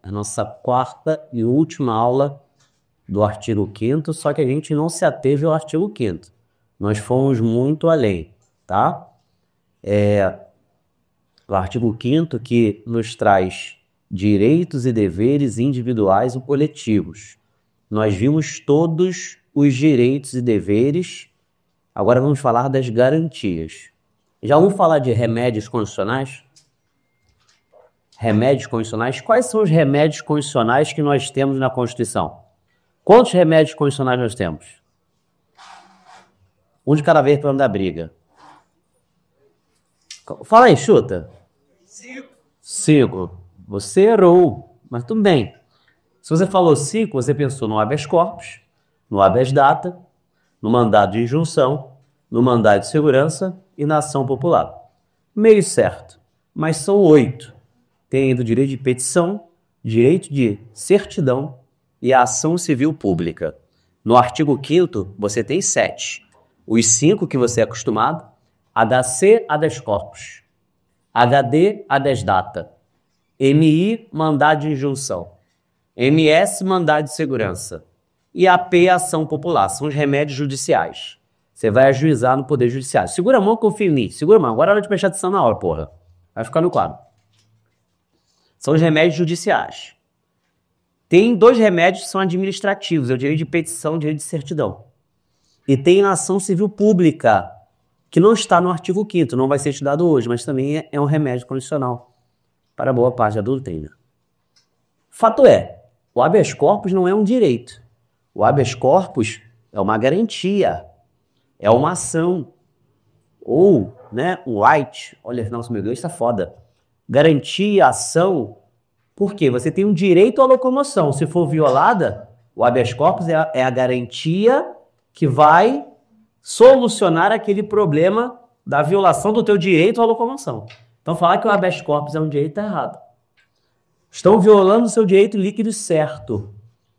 a nossa quarta e última aula do artigo 5º, só que a gente não se ateve ao artigo 5º. Nós fomos muito além, tá? O artigo 5º que nos traz direitos e deveres individuais ou coletivos. Nós vimos todos os direitos e deveres, agora vamos falar das garantias. Já vamos falar de remédios constitucionais? Remédios constitucionais? Quais são os remédios constitucionais que nós temos na Constituição? Quantos remédios constitucionais nós temos? Um de cada vez para não dar briga. Fala aí, chuta. 5. Você errou, mas tudo bem. Se você falou 5, você pensou no habeas corpus, no habeas data, no mandado de injunção, no mandado de segurança e na ação popular. Meio certo, mas são 8. Tem ainda o direito de petição, direito de certidão e a ação civil pública. No artigo 5º, você tem 7. Os 5 que você é acostumado: HC, habeas corpus, HD, habeas data, MI, mandado de injunção, MS, mandado de segurança e AP, ação popular. São os remédios judiciais. Você vai ajuizar no Poder Judiciário. Segura a mão, confia em mim. Segura a mão. Agora é hora de prestar atenção na aula, porra. Vai ficar no quadro. São os remédios judiciais. Tem 2 remédios que são administrativos. É o direito de petição e o direito de certidão. E tem a ação civil pública, que não está no artigo 5º, não vai ser estudado hoje, mas também é um remédio condicional para boa parte da doutrina. Fato é, o habeas corpus não é um direito. O habeas corpus é uma garantia, é uma ação. Ou, o right, olha, nossa, meu inglês está foda. Garantia, ação, porque você tem um direito à locomoção. Se for violada, o habeas corpus é a garantia que vai solucionar aquele problema da violação do teu direito à locomoção. Então, falar que o habeas corpus é um direito está errado. Estão violando o seu direito líquido certo.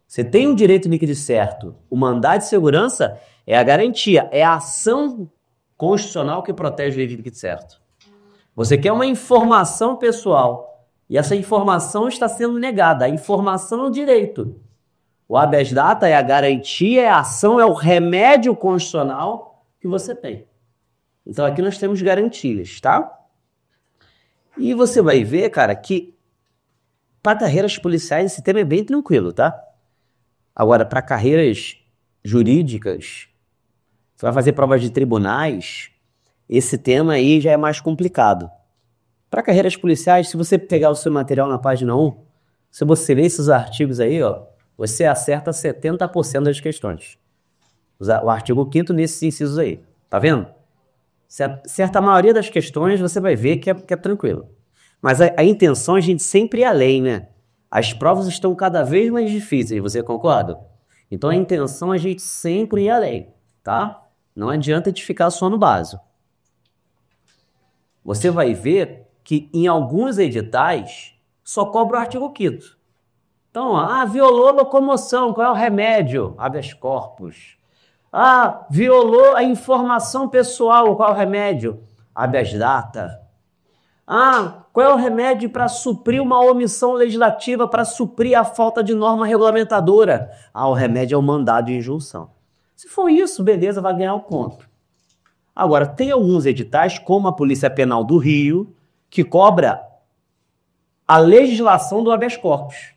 Você tem um direito líquido certo. O mandado de segurança é a garantia, é a ação constitucional que protege o direito líquido certo. Você quer uma informação pessoal e essa informação está sendo negada. A informação é o direito. O habeas data é a garantia, é a ação, é o remédio constitucional que você tem. Então aqui nós temos garantias, tá? E você vai ver, cara, que para carreiras policiais esse tema é bem tranquilo, tá? Agora, para carreiras jurídicas, você vai fazer provas de tribunais, esse tema aí já é mais complicado. Para carreiras policiais, se você pegar o seu material na página 1, se você ler esses artigos aí, ó, você acerta 70% das questões. O artigo 5º nesses incisos aí. Tá vendo? Se acerta a maioria das questões, você vai ver que é tranquilo. Mas a intenção é a gente sempre ir além, né? As provas estão cada vez mais difíceis, você concorda? Então a intenção é a gente sempre ir além, tá? Não adianta de ficar só no básico. Você vai ver que em alguns editais só cobra o artigo 5º. Então, violou a locomoção, qual é o remédio? Habeas corpus. Violou a informação pessoal, qual é o remédio? Habeas data. Qual é o remédio para suprir uma omissão legislativa, para suprir a falta de norma regulamentadora? O remédio é o mandado de injunção. Se for isso, beleza, vai ganhar o ponto. Agora, tem alguns editais, como a Polícia Penal do Rio, que cobra a legislação do habeas corpus.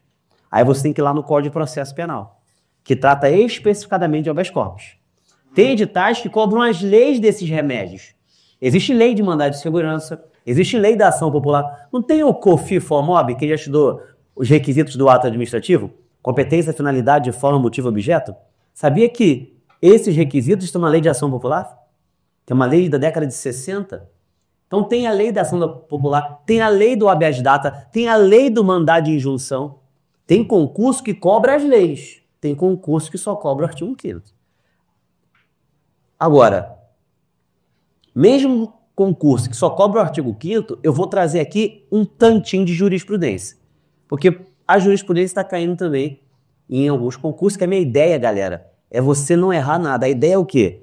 Aí você tem que ir lá no Código de Processo Penal, que trata especificadamente de habeas corpus. Tem editais que cobram as leis desses remédios. Existe lei de mandado de segurança, existe lei da ação popular. Não tem o COFI-FOMOB, que já estudou os requisitos do ato administrativo? Competência, finalidade, forma, motivo, objeto? Sabia que esses requisitos estão na lei de ação popular? Tem uma lei da década de 60. Então tem a lei da ação popular, tem a lei do habeas data, tem a lei do mandado de injunção. Tem concurso que cobra as leis, tem concurso que só cobra o artigo 5º. Agora, mesmo concurso que só cobra o artigo 5º, eu vou trazer aqui um tantinho de jurisprudência. Porque a jurisprudência está caindo também em alguns concursos, que a minha ideia, galera, é você não errar nada. A ideia é o quê?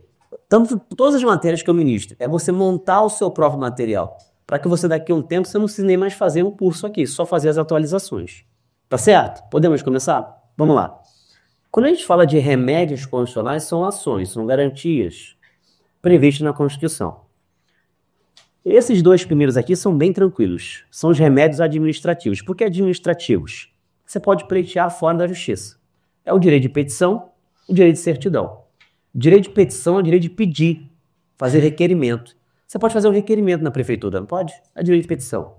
Todas as matérias que eu ministro, é você montar o seu próprio material, para que você daqui a um tempo você não precise nem mais fazer um curso aqui, só fazer as atualizações. Tá certo? Podemos começar? Vamos lá. Quando a gente fala de remédios constitucionais, são ações, são garantias previstas na Constituição. Esses dois primeiros aqui são bem tranquilos. São os remédios administrativos. Por que administrativos? Você pode pleitear fora da justiça. É o direito de petição, o direito de certidão. O direito de petição é o direito de pedir, fazer requerimento. Você pode fazer um requerimento na prefeitura, não pode? É direito de petição.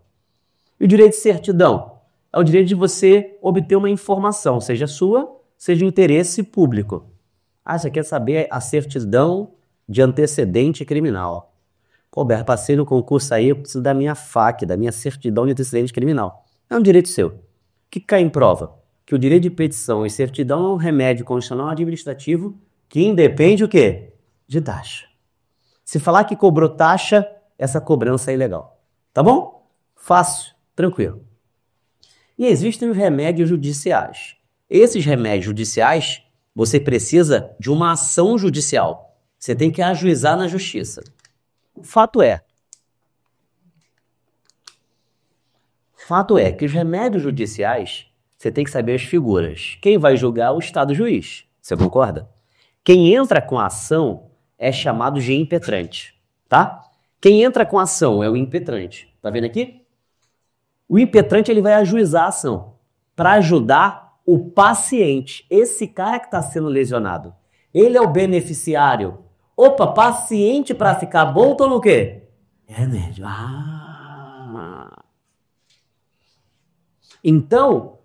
E o direito de certidão é o direito de você obter uma informação, seja sua, seja de interesse público. Ah, você quer saber a certidão de antecedente criminal. Colbert, passei no concurso aí, eu preciso da minha FAQ, da minha certidão de antecedente criminal. É um direito seu. O que cai em prova? Que o direito de petição e certidão é um remédio constitucional administrativo que independe o quê? De taxa. Se falar que cobrou taxa, essa cobrança é ilegal. Tá bom? Fácil, tranquilo. E existem os remédios judiciais. Esses remédios judiciais, você precisa de uma ação judicial. Você tem que ajuizar na justiça. O fato é que os remédios judiciais, você tem que saber as figuras. Quem vai julgar é o Estado juiz. Você concorda? Quem entra com a ação é chamado de impetrante, tá? Quem entra com a ação é o impetrante. Tá vendo aqui? O impetrante ele vai ajuizar a ação para ajudar o paciente. Esse cara que está sendo lesionado. Ele é o beneficiário. Opa, paciente para ficar bom, toma o quê? Remédio. Então,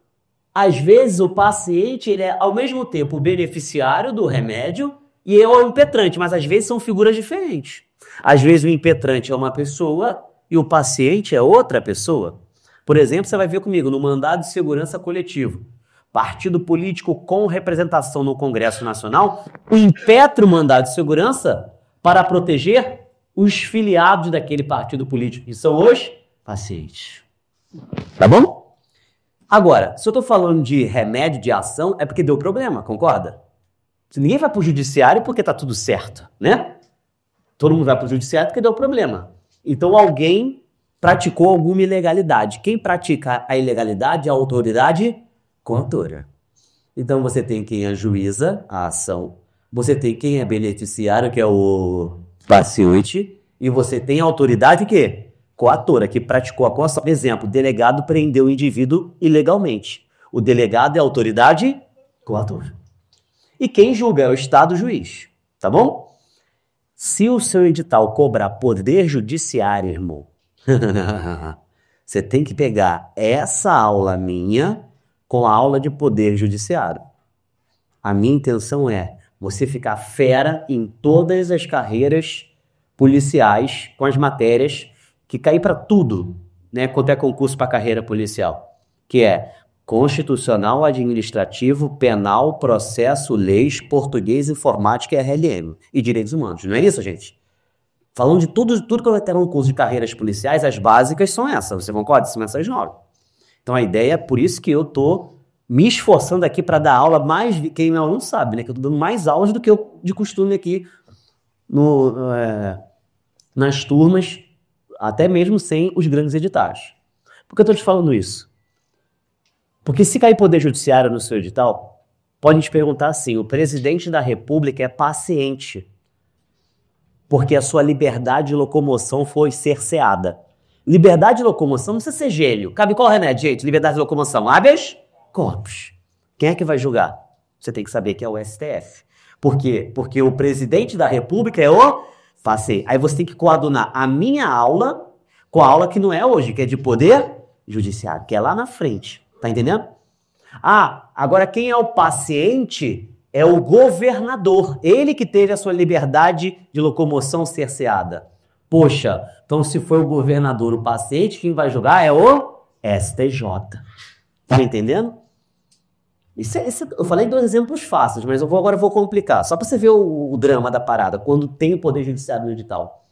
às vezes o paciente ele é ao mesmo tempo o beneficiário do remédio e é o impetrante, mas às vezes são figuras diferentes. Às vezes o impetrante é uma pessoa e o paciente é outra pessoa. Por exemplo, você vai ver comigo no mandado de segurança coletivo. Partido político com representação no Congresso Nacional impetra o mandado de segurança para proteger os filiados daquele partido político, que são os pacientes. Tá bom? Agora, se eu estou falando de remédio de ação, é porque deu problema, concorda? Ninguém vai para o judiciário porque está tudo certo, né? Todo mundo vai para o judiciário porque deu problema. Então alguém praticou alguma ilegalidade. Quem pratica a ilegalidade é a autoridade coautora. Então você tem quem ajuiza a ação, você tem quem é beneficiário, que é o paciente, e você tem a autoridade que coautora, que praticou a coação. Por exemplo, o delegado prendeu o indivíduo ilegalmente. O delegado é a autoridade coautora. E quem julga é o Estado juiz, tá bom? Se o seu edital cobrar poder judiciário, irmão, você tem que pegar essa aula minha com a aula de poder judiciário. A minha intenção é você ficar fera em todas as carreiras policiais com as matérias que caem para tudo, né? Quanto é concurso para carreira policial, que é constitucional, administrativo, penal, processo, leis, português, informática e RLM e direitos humanos. Não é isso, gente? Falando de tudo que vai ter no curso de carreiras policiais, as básicas são essas. Você concorda? São essas 9. Então a ideia é por isso que eu tô me esforçando aqui para dar aula mais... Quem não sabe, né? Que eu tô dando mais aulas do que eu de costume aqui nas turmas, até mesmo sem os grandes editais. Por que eu tô te falando isso? Porque se cair poder judiciário no seu edital, pode te perguntar assim, o presidente da República é paciente porque a sua liberdade de locomoção foi cerceada. Liberdade de locomoção não precisa ser gênio. Cabe qual remédio, gente? Liberdade de locomoção. Habeas corpus. Quem é que vai julgar? Você tem que saber que é o STF. Por quê? Porque o presidente da República é o paciente. Aí você tem que coadunar a minha aula com a aula que não é hoje, que é de poder judiciário, que é lá na frente. Tá entendendo? Ah, agora quem é o paciente é o governador. Ele que teve a sua liberdade de locomoção cerceada. Poxa, então se foi o governador o paciente, quem vai julgar é o STJ. Tá entendendo? Eu falei 2 exemplos fáceis, mas agora eu vou complicar. Só para você ver o drama da parada, quando tem o poder judiciário no edital.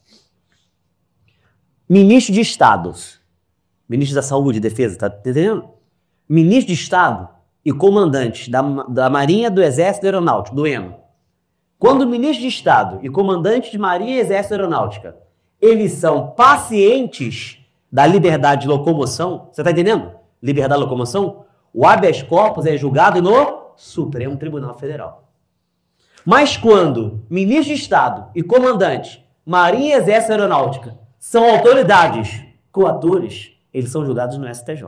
Ministro de Estado. Ministro da Saúde e Defesa, tá entendendo? Ministro de Estado e comandantes da Marinha, do Exército e da Aeronáutica, do EMA. Quando o ministro de Estado e comandante de Marinha, Exército e Aeronáutica, eles são pacientes da liberdade de locomoção, você está entendendo? Liberdade de locomoção, O habeas corpus é julgado no Supremo Tribunal Federal. Mas quando ministro de Estado e comandante, Marinha e Exército e Aeronáutica são autoridades coatores, eles são julgados no STJ.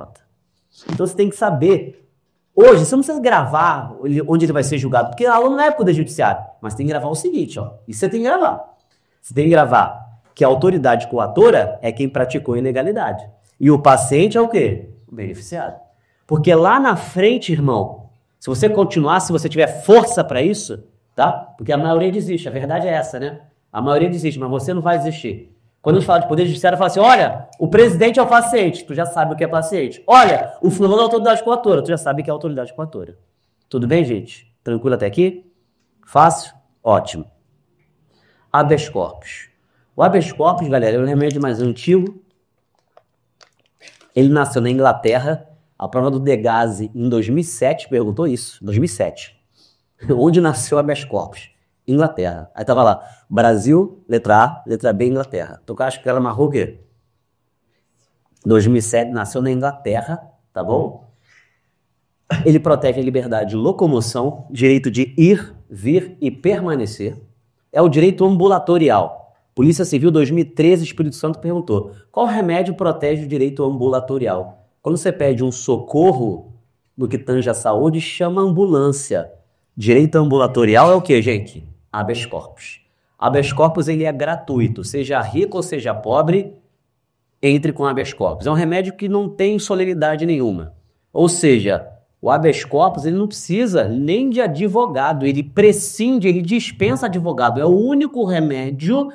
Então você tem que saber. Hoje, você não precisa gravar onde ele vai ser julgado, porque o aluno não é poder judiciário. Mas tem que gravar o seguinte, ó. Isso você tem que gravar. Você tem que gravar que a autoridade coatora é quem praticou ilegalidade. E o paciente é o quê? O beneficiado. Porque lá na frente, irmão, se você continuar, se você tiver força para isso, tá? Porque a maioria desiste, a verdade é essa, né? A maioria desiste, mas você não vai desistir. Quando a gente fala de poder judiciário, fala assim, olha, o presidente é o paciente, tu já sabe o que é paciente. Olha, o fulano é a autoridade coatora, tu já sabe o que é autoridade coatora. Tudo bem, gente? Tranquilo até aqui? Fácil? Ótimo. Habeas corpus. O habeas corpus, galera, é o remédio mais antigo. Ele nasceu na Inglaterra. A prova do Degasse, em 2007, perguntou isso. 2007. Onde nasceu o habeas corpus? Inglaterra. Aí tava lá, Brasil, letra A, letra B, Inglaterra. Então eu acho que ela amarrou o quê? 2007, nasceu na Inglaterra, tá bom? Ele protege a liberdade de locomoção, direito de ir, vir e permanecer. É o direito ambulatorial. Polícia Civil 2013, Espírito Santo perguntou, qual remédio protege o direito ambulatorial? Quando você pede um socorro no que tange a saúde, chama ambulância. Direito ambulatorial é o quê, gente? Habeas corpus. Habeas corpus ele é gratuito, seja rico ou seja pobre, entre com habeas corpus. É um remédio que não tem solenidade nenhuma. Ou seja, o habeas corpus ele não precisa nem de advogado, ele prescinde, ele dispensa advogado. É o único remédio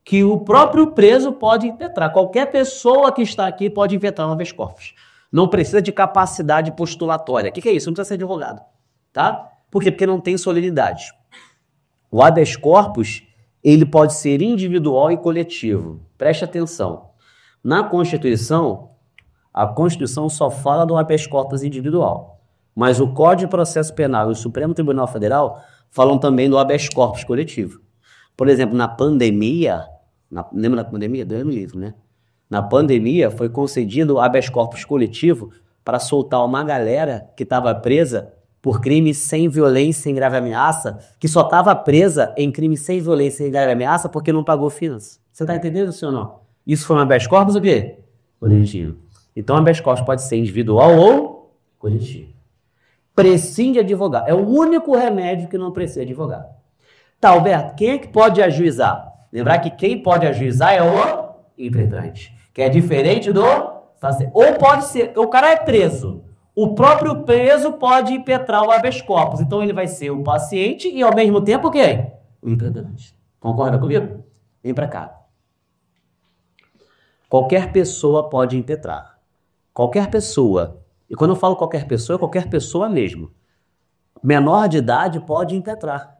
que o próprio preso pode impetrar. Qualquer pessoa que está aqui pode impetrar um habeas corpus. Não precisa de capacidade postulatória. O que é isso? Não precisa ser advogado. Tá? Por quê? Porque não tem solenidade. O habeas corpus, ele pode ser individual e coletivo. Preste atenção. Na Constituição, a Constituição só fala do habeas corpus individual. Mas o Código de Processo Penal e o Supremo Tribunal Federal falam também do habeas corpus coletivo. Por exemplo, na pandemia, lembra da pandemia? Deus me livre, né? Na pandemia foi concedido o habeas corpus coletivo para soltar uma galera que estava presa por crime sem violência, sem grave ameaça, que só estava presa em crime sem violência e grave ameaça porque não pagou fiança. Você está entendendo, senhor ou não? Isso foi um habeas corpus o quê? Coletivo. Então, o habeas corpus pode ser individual ou coletivo. Prescinde de advogado. É o único remédio que não precisa de advogado. Tá, Alberto, quem é que pode ajuizar? Lembrar que quem pode ajuizar é o impetrante, que é diferente do... Ou pode ser... O cara é preso. O próprio preso pode impetrar o habeas corpus. Então, ele vai ser o paciente e, ao mesmo tempo, quem? O impetrante. Concorda comigo? Vem para cá. Qualquer pessoa pode impetrar. Qualquer pessoa. E quando eu falo qualquer pessoa, é qualquer pessoa mesmo. Menor de idade pode impetrar.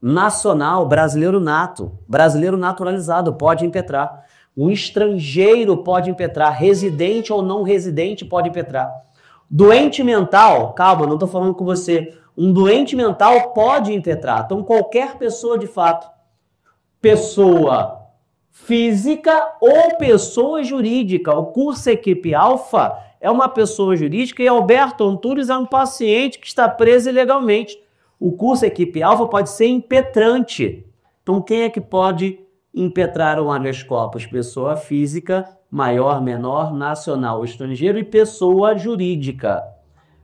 Nacional, brasileiro nato, brasileiro naturalizado pode impetrar. Um estrangeiro pode impetrar. Residente ou não residente pode impetrar. Doente mental, calma, não estou falando com você. Um doente mental pode impetrar. Então, qualquer pessoa de fato, pessoa física ou pessoa jurídica. O curso Equipe Alfa é uma pessoa jurídica e Alberto Antunes é um paciente que está preso ilegalmente. O curso Equipe Alfa pode ser impetrante. Então, quem é que pode impetrar um habeas corpus? Pessoa física, maior, menor, nacional, estrangeiro e pessoa jurídica.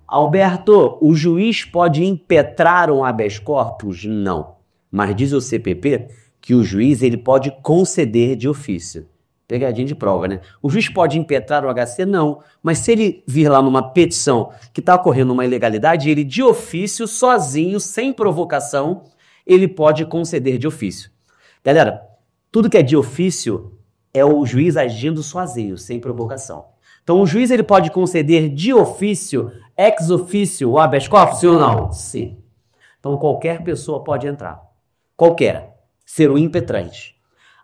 Alberto, o juiz pode impetrar um habeas corpus? Não. Mas diz o CPP que o juiz ele pode conceder de ofício. Pegadinha de prova, né? O juiz pode impetrar o HC? Não. Mas se ele vir lá numa petição que está ocorrendo uma ilegalidade, ele de ofício, sozinho, sem provocação, ele pode conceder de ofício. Galera, tudo que é de ofício é o juiz agindo sozinho, sem provocação. Então, o juiz ele pode conceder de ofício, ex ofício, o habeas corpus, sim ou não? Sim. Então, qualquer pessoa pode entrar. Qualquer. Ser o impetrante.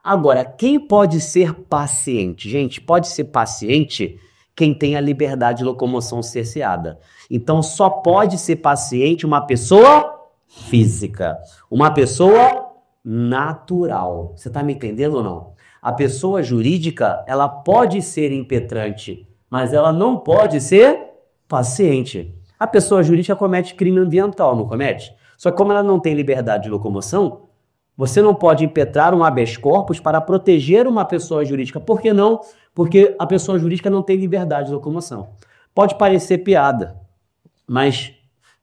Agora, quem pode ser paciente? Gente, pode ser paciente quem tem a liberdade de locomoção cerceada. Então, só pode ser paciente uma pessoa física. Uma pessoa natural. Você está me entendendo ou não? A pessoa jurídica, ela pode ser impetrante, mas ela não pode ser paciente. A pessoa jurídica comete crime ambiental, não comete? Só que como ela não tem liberdade de locomoção, você não pode impetrar um habeas corpus para proteger uma pessoa jurídica. Por que não? Porque a pessoa jurídica não tem liberdade de locomoção. Pode parecer piada, mas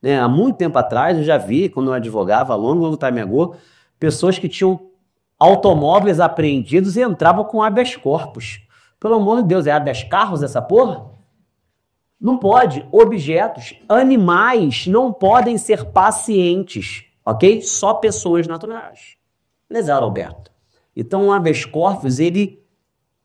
há muito tempo atrás eu já vi, quando eu advogava, longo time ago, pessoas que tinham automóveis apreendidos e entravam com habeas corpus. Pelo amor de Deus, é habeas carros essa porra? Não pode. Objetos, animais não podem ser pacientes, ok? Só pessoas naturais. Beleza, Alberto? Então o habeas corpus, ele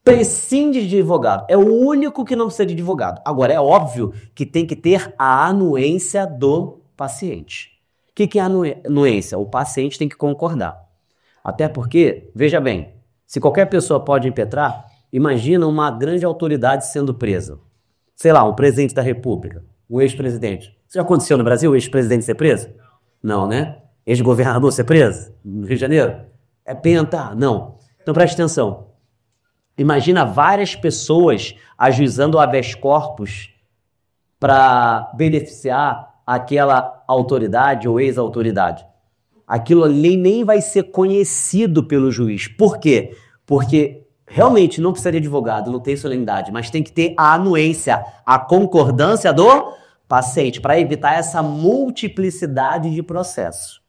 prescinde de advogado. É o único que não precisa de advogado. Agora, é óbvio que tem que ter a anuência do paciente. O que é a anuência? O paciente tem que concordar. Até porque, veja bem, se qualquer pessoa pode impetrar, imagina uma grande autoridade sendo presa. Sei lá, um presidente da República, um ex-presidente. Isso já aconteceu no Brasil, o ex-presidente ser preso? Não, né? Ex-governador ser preso? No Rio de Janeiro? É penta? Não. Então preste atenção. Imagina várias pessoas ajuizando o habeas corpus para beneficiar aquela autoridade ou ex-autoridade. Aquilo ali nem vai ser conhecido pelo juiz. Por quê? Porque realmente não precisa de advogado, não tem solenidade, mas tem que ter a anuência, a concordância do paciente, para evitar essa multiplicidade de processos.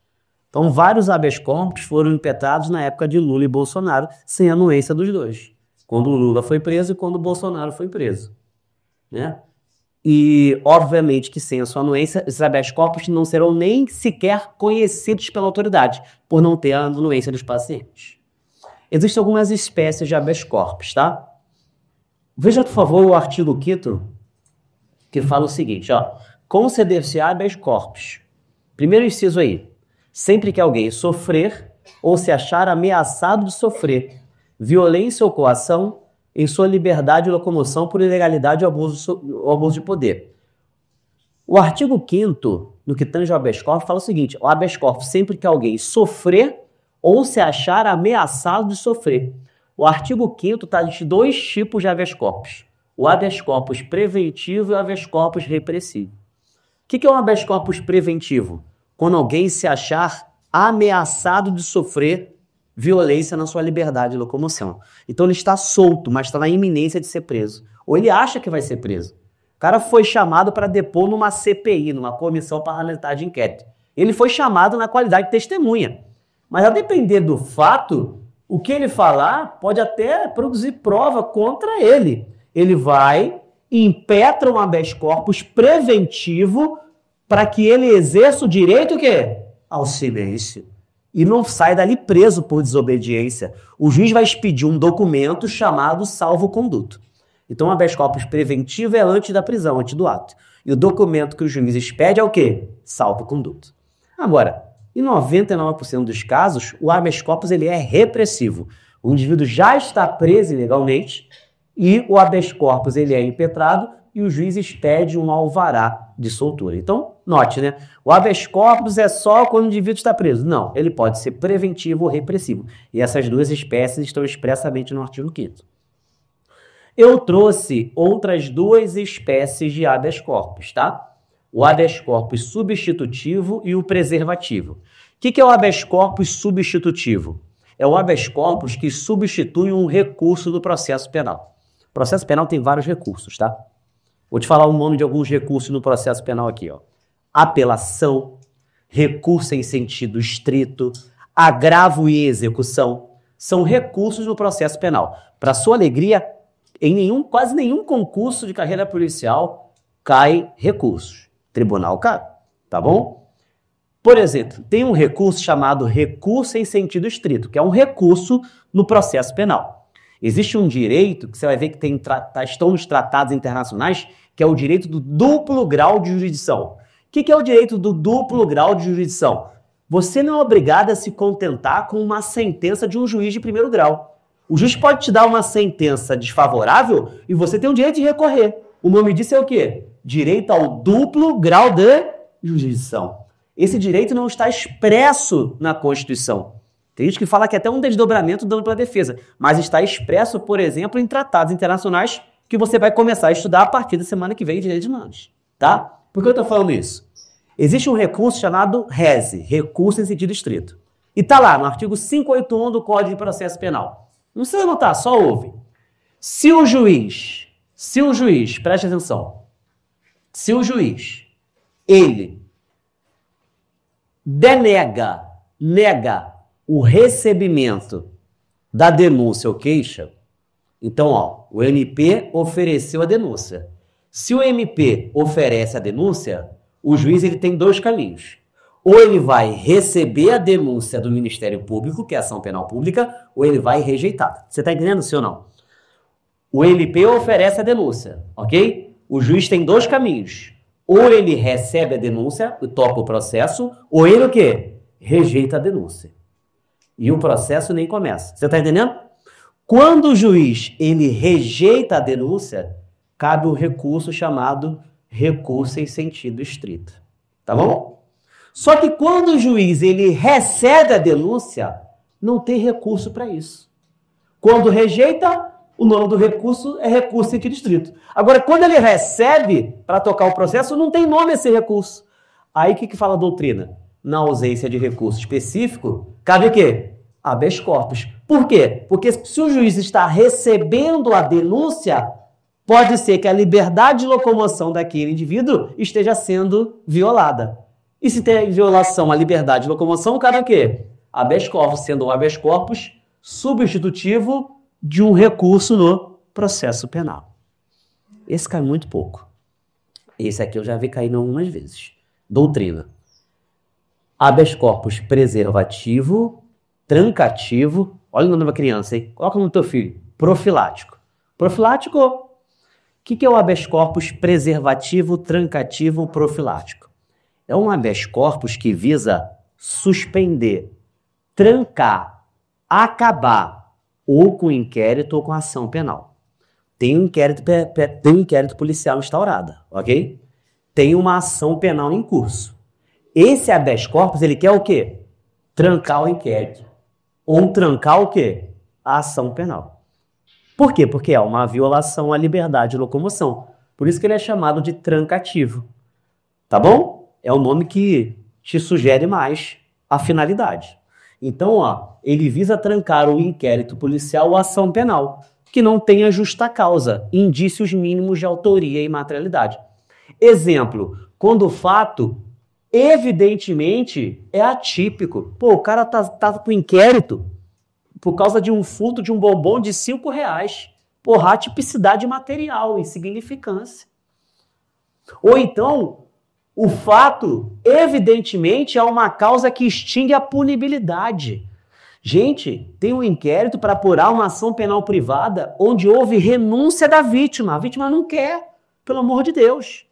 Então, vários habeas corpus foram impetrados na época de Lula e Bolsonaro, sem anuência dos dois. Quando o Lula foi preso e quando o Bolsonaro foi preso. Né? E, obviamente, que sem a sua anuência, esses habeas corpus não serão nem sequer conhecidos pela autoridade, por não ter a anuência dos pacientes. Existem algumas espécies de habeas corpus, tá? Veja, por favor, o artigo 5º, que fala o seguinte, ó. Conceder-se habeas corpus. Primeiro inciso aí. Sempre que alguém sofrer ou se achar ameaçado de sofrer violência ou coação em sua liberdade de locomoção por ilegalidade ou abuso de poder. O artigo 5º, no que tange ao habeas corpus, fala o seguinte, o habeas corpus sempre que alguém sofrer ou se achar ameaçado de sofrer. O artigo 5º está de dois tipos de habeas corpus. O habeas corpus preventivo e o habeas corpus repressivo. O que é um habeas corpus preventivo? Quando alguém se achar ameaçado de sofrer violência na sua liberdade de locomoção. Então ele está solto, mas está na iminência de ser preso. Ou ele acha que vai ser preso. O cara foi chamado para depor numa CPI, numa comissão parlamentar de inquérito. Ele foi chamado na qualidade de testemunha. Mas a depender do fato, o que ele falar pode até produzir prova contra ele. Ele vai e impetra um habeas corpus preventivo para que ele exerça o direito o quê? Ao silêncio. E não sai dali preso por desobediência. O juiz vai expedir um documento chamado salvo-conduto. Então, o habeas corpus preventivo é antes da prisão, antes do ato. E o documento que o juiz expede é o quê? Salvo-conduto. Agora, em 99% dos casos, o habeas corpus ele é repressivo. O indivíduo já está preso ilegalmente e o habeas corpus ele é impetrado e o juiz expede um alvará de soltura. Então, note, né? O habeas corpus é só quando o indivíduo está preso. Não, ele pode ser preventivo ou repressivo. E essas duas espécies estão expressamente no artigo 5º. Eu trouxe outras duas espécies de habeas corpus, tá? O habeas corpus substitutivo e o preservativo. O que é o habeas corpus substitutivo? É o habeas corpus que substitui um recurso do processo penal. O processo penal tem vários recursos, tá? Vou te falar o nome de alguns recursos no processo penal aqui, ó. Apelação, recurso em sentido estrito, agravo e execução. São recursos no processo penal. Para sua alegria, em quase nenhum concurso de carreira policial cai recursos. Tribunal cai, tá bom? Por exemplo, tem um recurso chamado recurso em sentido estrito, que é um recurso no processo penal. Existe um direito que você vai ver que estão nos tratados internacionais, que é o direito do duplo grau de jurisdição. O que é o direito do duplo grau de jurisdição? Você não é obrigado a se contentar com uma sentença de um juiz de primeiro grau. O juiz pode te dar uma sentença desfavorável e você tem o direito de recorrer. O nome disso é o quê? Direito ao duplo grau de jurisdição. Esse direito não está expresso na Constituição. Tem gente que fala que é até um desdobramento do ampla defesa, mas está expresso, por exemplo, em tratados internacionais que você vai começar a estudar a partir da semana que vem de Direitos Humanos. tá? Por que eu estou falando isso? Existe um recurso chamado RESE, recurso em sentido estrito. E tá lá no artigo 581 do Código de Processo Penal. Não precisa anotar, só ouve. Se o juiz, preste atenção, se o juiz, ele nega o recebimento da denúncia ou queixa, então, ó, o MP ofereceu a denúncia. Se o MP oferece a denúncia, o juiz ele tem dois caminhos. Ou ele vai receber a denúncia do Ministério Público, que é a ação penal pública, ou ele vai rejeitar. Você está entendendo, sim ou não? O MP oferece a denúncia, ok? O juiz tem dois caminhos. Ou ele recebe a denúncia e toca o processo, ou ele o quê? Rejeita a denúncia. E o processo nem começa. Você está entendendo? Quando o juiz ele rejeita a denúncia, cabe o recurso chamado recurso em sentido estrito. Tá bom? Só que quando o juiz ele recebe a denúncia, não tem recurso para isso. Quando rejeita, o nome do recurso é recurso em sentido estrito. Agora, quando ele recebe para tocar o processo, não tem nome esse recurso. Aí o que fala a doutrina? Na ausência de recurso específico, cabe o quê? Habeas corpus. Por quê? Porque se o juiz está recebendo a denúncia, pode ser que a liberdade de locomoção daquele indivíduo esteja sendo violada. E se tem violação à liberdade de locomoção, cabe o quê? Habeas corpus, sendo um habeas corpus substitutivo de um recurso no processo penal. Esse cai muito pouco. Esse aqui eu já vi cair algumas vezes. Doutrina. Habeas corpus preservativo, trancativo. Olha o nome da criança, hein? Coloca no teu filho. Profilático. Profilático. O que é o habeas corpus preservativo, trancativo, profilático? É um habeas corpus que visa suspender, trancar, acabar ou com inquérito ou com ação penal. Tem um inquérito policial instaurado, ok? Tem uma ação penal em curso. Esse habeas corpus, ele quer o quê? Trancar o inquérito. Ou trancar o quê? A ação penal. Por quê? Porque é uma violação à liberdade de locomoção. Por isso que ele é chamado de trancativo. Tá bom? É o nome que te sugere mais a finalidade. Então, ó, ele visa trancar o inquérito policial ou ação penal, que não tenha justa causa, indícios mínimos de autoria e materialidade. Exemplo, quando o fato evidentemente é atípico. Pô, o cara tá com inquérito por causa de um furto de um bombom de R$5. Porra, atipicidade material, insignificância. Ou então, o fato evidentemente é uma causa que extingue a punibilidade. Gente, tem um inquérito para apurar uma ação penal privada onde houve renúncia da vítima. A vítima não quer, pelo amor de Deus.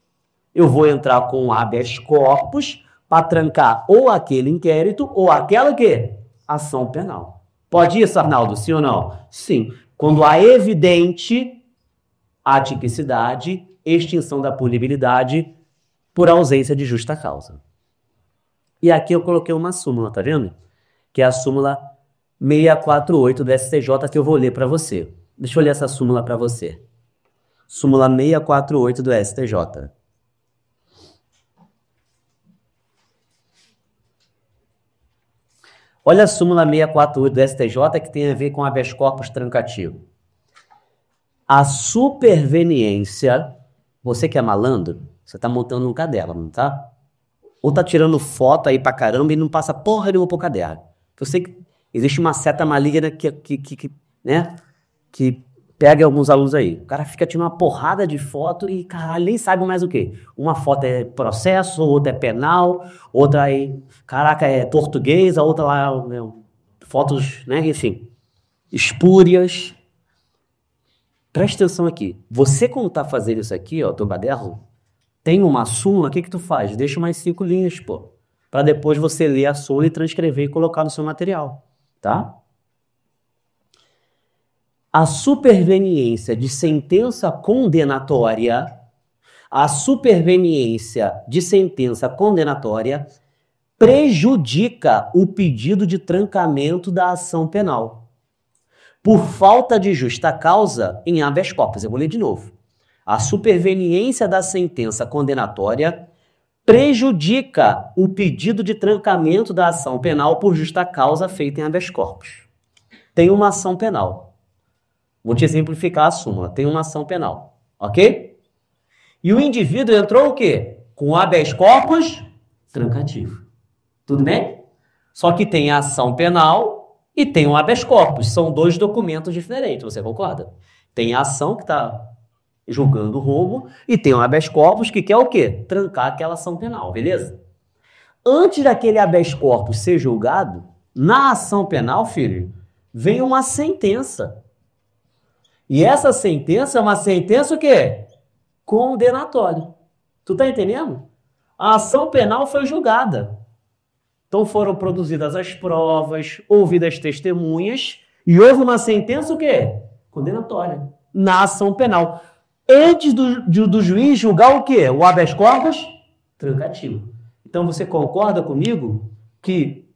Eu vou entrar com um habeas corpus para trancar ou aquele inquérito ou aquela quê? Ação penal. Pode isso, Arnaldo? Sim ou não? Sim. Quando há evidente atipicidade, extinção da punibilidade por ausência de justa causa. E aqui eu coloquei uma súmula, tá vendo? Que é a súmula 648 do STJ que eu vou ler para você. Deixa eu ler essa súmula para você. Súmula 648 do STJ. Olha a súmula 648 do STJ que tem a ver com habeas corpus trancativo. A superveniência, você que é malandro, você tá montando um caderno, não tá? Ou tá tirando foto aí pra caramba e não passa porra nenhuma pro caderno. Eu sei que existe uma seta maligna que pega alguns alunos aí. O cara fica tirando uma porrada de foto e, caralho, nem sabe mais o quê. Uma foto é processo, outra é penal, outra aí, caraca, é português, a outra lá, fotos, né, enfim, espúrias. Presta atenção aqui. Você, quando tá fazendo isso aqui, ó, teu caderno, tem uma súmula, o que tu faz? Deixa mais 5 linhas, pô, para depois você ler a súmula e transcrever e colocar no seu material, tá? A superveniência de sentença condenatória, prejudica o pedido de trancamento da ação penal por falta de justa causa em habeas corpus. Eu vou ler de novo. A superveniência da sentença condenatória prejudica o pedido de trancamento da ação penal por justa causa feita em habeas corpus. Tem uma ação penal. Vou te exemplificar a súmula. Tem uma ação penal, ok? E o indivíduo entrou o quê? Com habeas corpus trancativo. Tudo bem? Só que tem a ação penal e tem o habeas corpus. São dois documentos diferentes, você concorda? Tem a ação que está julgando o roubo e tem o habeas corpus que quer o quê? Trancar aquela ação penal, beleza? Antes daquele habeas corpus ser julgado, na ação penal, filho, vem uma sentença. E essa sentença é uma sentença o quê? Condenatória. Tu tá entendendo? A ação penal foi julgada. Então foram produzidas as provas, ouvidas testemunhas e houve uma sentença o quê? Condenatória. Na ação penal. Antes do juiz julgar o quê? O habeas corpus trancativo. Então você concorda comigo que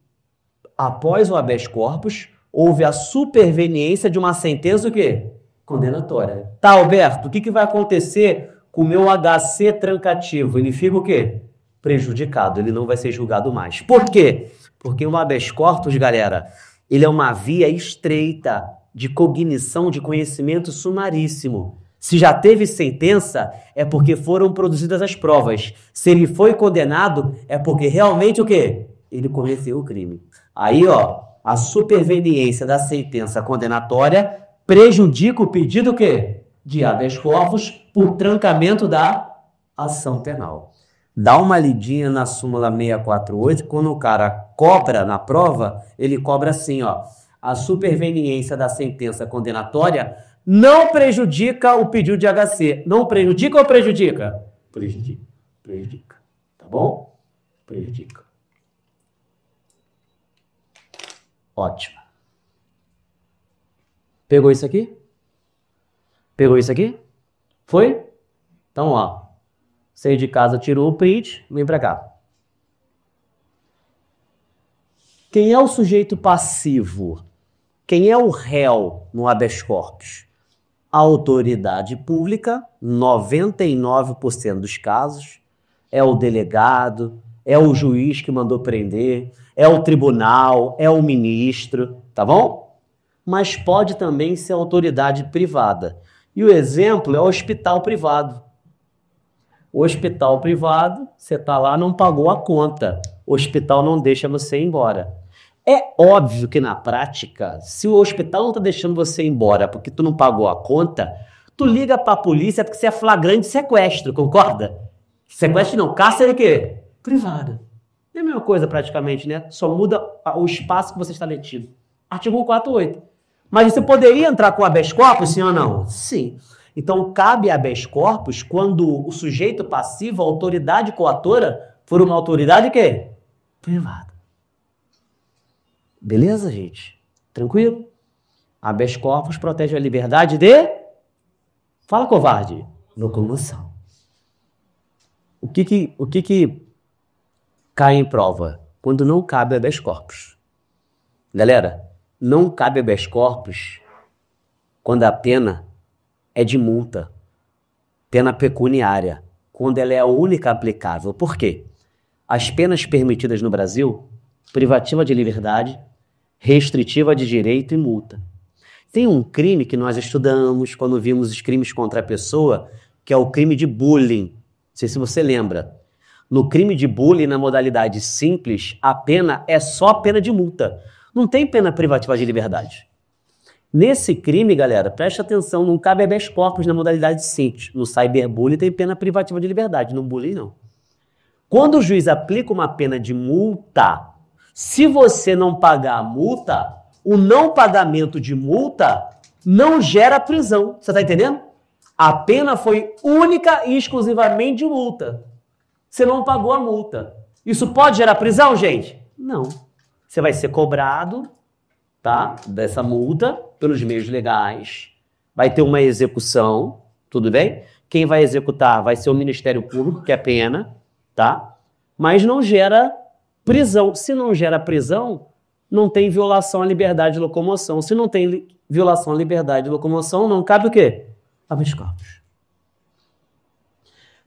após o habeas corpus houve a superveniência de uma sentença o quê? Condenatória. Tá, Alberto, o que vai acontecer com o meu HC trancativo? Ele fica o quê? Prejudicado, ele não vai ser julgado mais. Por quê? Porque o habeas corpus, galera, ele é uma via estreita de cognição de conhecimento sumaríssimo. Se já teve sentença, é porque foram produzidas as provas. Se ele foi condenado, é porque realmente o quê? Ele cometeu o crime. Aí, ó, a superveniência da sentença condenatória prejudica o pedido o quê? De habeas corpus por trancamento da ação penal. Dá uma lidinha na súmula 648, quando o cara cobra na prova, ele cobra assim, ó. A superveniência da sentença condenatória não prejudica o pedido de HC. Não prejudica ou prejudica? Prejudica. Prejudica. Tá bom? Prejudica. Ótimo. Pegou isso aqui? Pegou isso aqui? Foi? Então, ó. Saí de casa, tirou o print, vem pra cá. Quem é o sujeito passivo? Quem é o réu no habeas corpus? A autoridade pública, 99% dos casos, é o delegado, é o juiz que mandou prender, é o tribunal, é o ministro, tá bom? Mas pode também ser autoridade privada. E o exemplo é o hospital privado. O hospital privado, você tá lá, não pagou a conta. O hospital não deixa você ir embora. É óbvio que na prática, se o hospital não está deixando você ir embora porque tu não pagou a conta, tu liga para a polícia porque você é flagrante sequestro, concorda? Sequestro não, cárcere o quê? Privado. É a mesma coisa praticamente, né? Só muda o espaço que você está detido. Artigo 148. Mas você poderia entrar com habeas corpus, sim ou não? Sim. Então cabe habeas corpus quando o sujeito passivo, a autoridade coatora, for uma autoridade quê? Privada. Beleza, gente? Tranquilo? Habeas corpus protege a liberdade de... Fala, covarde. Locomoção. O que cai em prova? Quando não cabe habeas corpus. Galera, não cabe habeas corpus quando a pena é de multa. Pena pecuniária. Quando ela é a única aplicável. Por quê? As penas permitidas no Brasil, privativa de liberdade, restritiva de direito e multa. Tem um crime que nós estudamos quando vimos os crimes contra a pessoa, que é o crime de bullying. Não sei se você lembra. No crime de bullying, na modalidade simples, a pena é só a pena de multa. Não tem pena privativa de liberdade. Nesse crime, galera, preste atenção, não cabe habeas corpus na modalidade simples. No cyberbullying tem pena privativa de liberdade, no bullying não. Quando o juiz aplica uma pena de multa, se você não pagar a multa, o não pagamento de multa não gera prisão. Você está entendendo? A pena foi única e exclusivamente de multa. Você não pagou a multa. Isso pode gerar prisão, gente? Não. Você vai ser cobrado, tá, dessa multa pelos meios legais. Vai ter uma execução, tudo bem? Quem vai executar vai ser o Ministério Público, que é pena, tá? Mas não gera prisão. Se não gera prisão, não tem violação à liberdade de locomoção. Se não tem violação à liberdade de locomoção, não cabe o quê? Habeas corpus.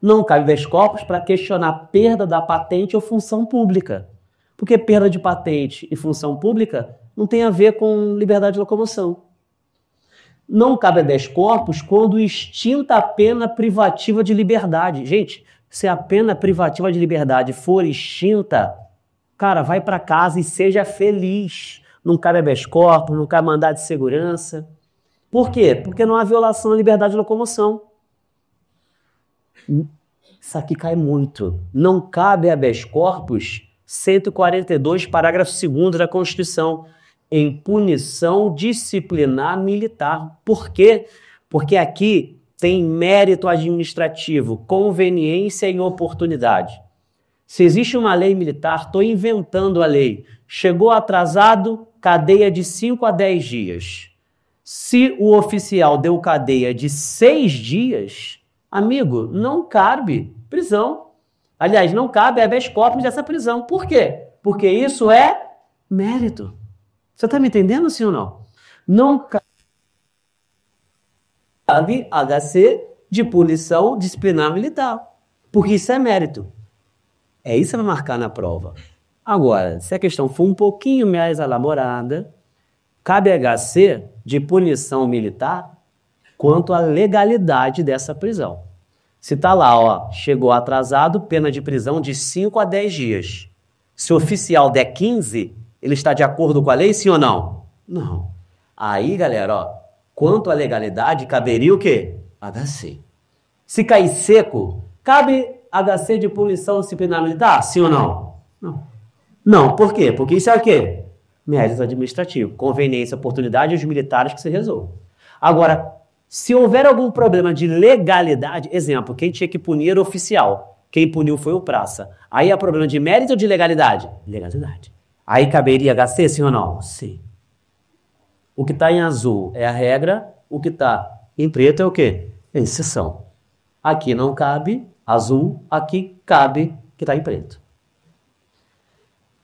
Não cabe habeas corpus para questionar perda da patente ou função pública. Porque perda de patente e função pública não tem a ver com liberdade de locomoção. Não cabe habeas corpus quando extinta a pena privativa de liberdade. Gente, se a pena privativa de liberdade for extinta, cara, vai para casa e seja feliz. Não cabe habeas corpus, não cabe mandado de segurança. Por quê? Porque não há violação da liberdade de locomoção. Isso aqui cai muito. Não cabe habeas corpus 142, parágrafo 2º da Constituição, em punição disciplinar militar. Por quê? Porque aqui tem mérito administrativo, conveniência e oportunidade. Se existe uma lei militar, estou inventando a lei. Chegou atrasado, cadeia de 5 a 10 dias. Se o oficial deu cadeia de 6 dias, amigo, não cabe prisão. Aliás, não cabe habeas corpus dessa prisão. Por quê? Porque isso é mérito. Você está me entendendo, sim ou não? Não cabe HC de punição disciplinar militar, porque isso é mérito. É isso que vai marcar na prova. Agora, se a questão for um pouquinho mais elaborada, cabe HC de punição militar quanto à legalidade dessa prisão. Se está lá, ó, chegou atrasado, pena de prisão de 5 a 10 dias. Se o oficial der 15, ele está de acordo com a lei, sim ou não? Não. Aí, galera, ó, quanto à legalidade, caberia o quê? HC. Se cair seco, cabe HC de punição disciplinar militar, sim ou não? Não. Não, por quê? Porque isso é o quê? Mérito administrativo, conveniência, oportunidade e os militares que se resolvam. Agora, se houver algum problema de legalidade, exemplo, quem tinha que punir era o oficial, quem puniu foi o praça. Aí há problema de mérito ou de legalidade? Legalidade. Aí caberia HC, sim ou não? Sim. O que está em azul é a regra, o que está em preto é o quê? É exceção. Aqui não cabe azul, aqui cabe que está em preto.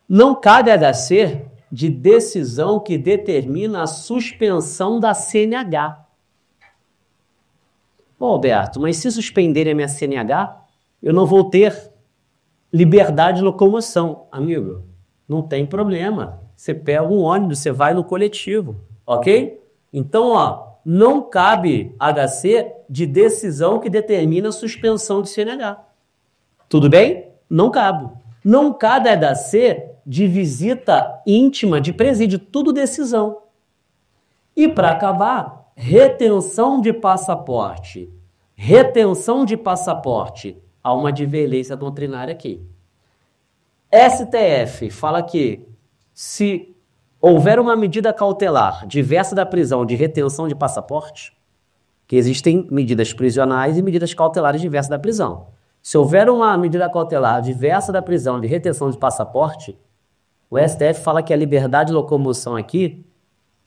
Não cabe HC de decisão que determina a suspensão da CNH. Ô, Alberto, mas se suspenderem a minha CNH, eu não vou ter liberdade de locomoção. Amigo, não tem problema. Você pega um ônibus, você vai no coletivo, ok? Então, ó, não cabe HC de decisão que determina a suspensão de CNH. Tudo bem? Não cabe. Não cabe HC de visita íntima de presídio, tudo decisão. E para acabar, retenção de passaporte. Retenção de passaporte. Há uma divergência doutrinária aqui. STF fala que se houver uma medida cautelar diversa da prisão de retenção de passaporte, que existem medidas prisionais e medidas cautelares diversas da prisão. Se houver uma medida cautelar diversa da prisão de retenção de passaporte, o STF fala que a liberdade de locomoção aqui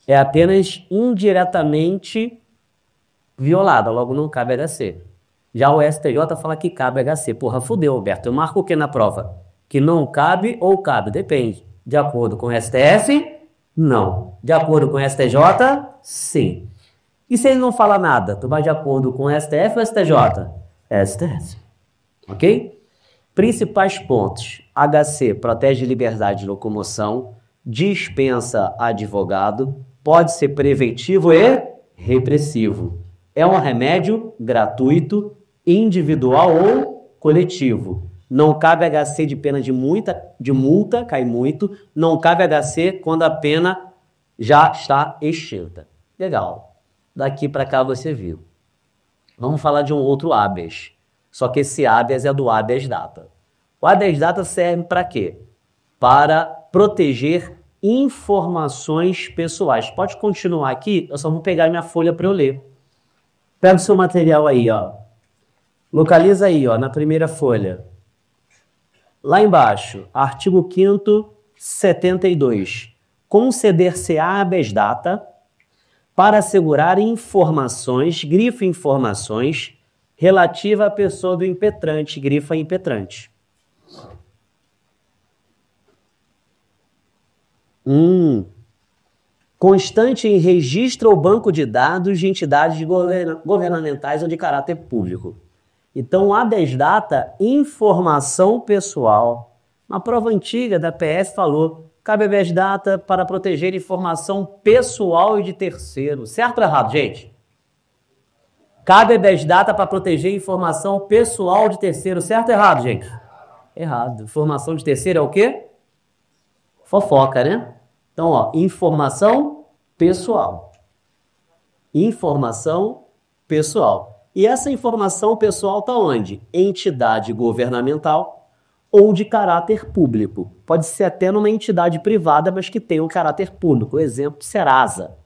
é apenas indiretamente violada, logo não cabe HC. Já o STJ fala que cabe HC. Porra, fudeu, Alberto. Eu marco o que na prova? Que não cabe ou cabe? Depende. De acordo com o STF? Não. De acordo com o STJ? Sim. E se ele não fala nada? Tu vai de acordo com o STF ou STJ? STF. Ok? Principais pontos. HC protege liberdade de locomoção, dispensa advogado, pode ser preventivo e repressivo. É um remédio gratuito, individual ou coletivo. Não cabe HC de pena de multa, cai muito. Não cabe HC quando a pena já está extinta. Legal. Daqui para cá você viu. Vamos falar de um outro habeas. Só que esse habeas é do habeas data. O habeas data serve para quê? Para proteger informações pessoais. Pode continuar aqui, eu só vou pegar minha folha para eu ler. Pega o seu material aí, ó. Localiza aí, ó, na primeira folha. Lá embaixo, artigo 5º, 72. Conceder-se-á habeas data para assegurar informações, grifa informações, relativa à pessoa do impetrante, grifa impetrante. Constante em registro ou banco de dados de entidades governamentais ou de caráter público. Então, habeas data, informação pessoal. Uma prova antiga da PS falou, cabe habeas data para proteger informação pessoal e de terceiro. Certo ou errado, gente? Cabe habeas data para proteger informação pessoal de terceiro. Certo ou errado, gente? Errado. Informação de terceiro é o quê? Fofoca, né? Então, ó, informação pessoal. Informação pessoal. E essa informação pessoal está onde? Entidade governamental ou de caráter público. Pode ser até numa entidade privada, mas que tem um caráter público. O exemplo, Serasa.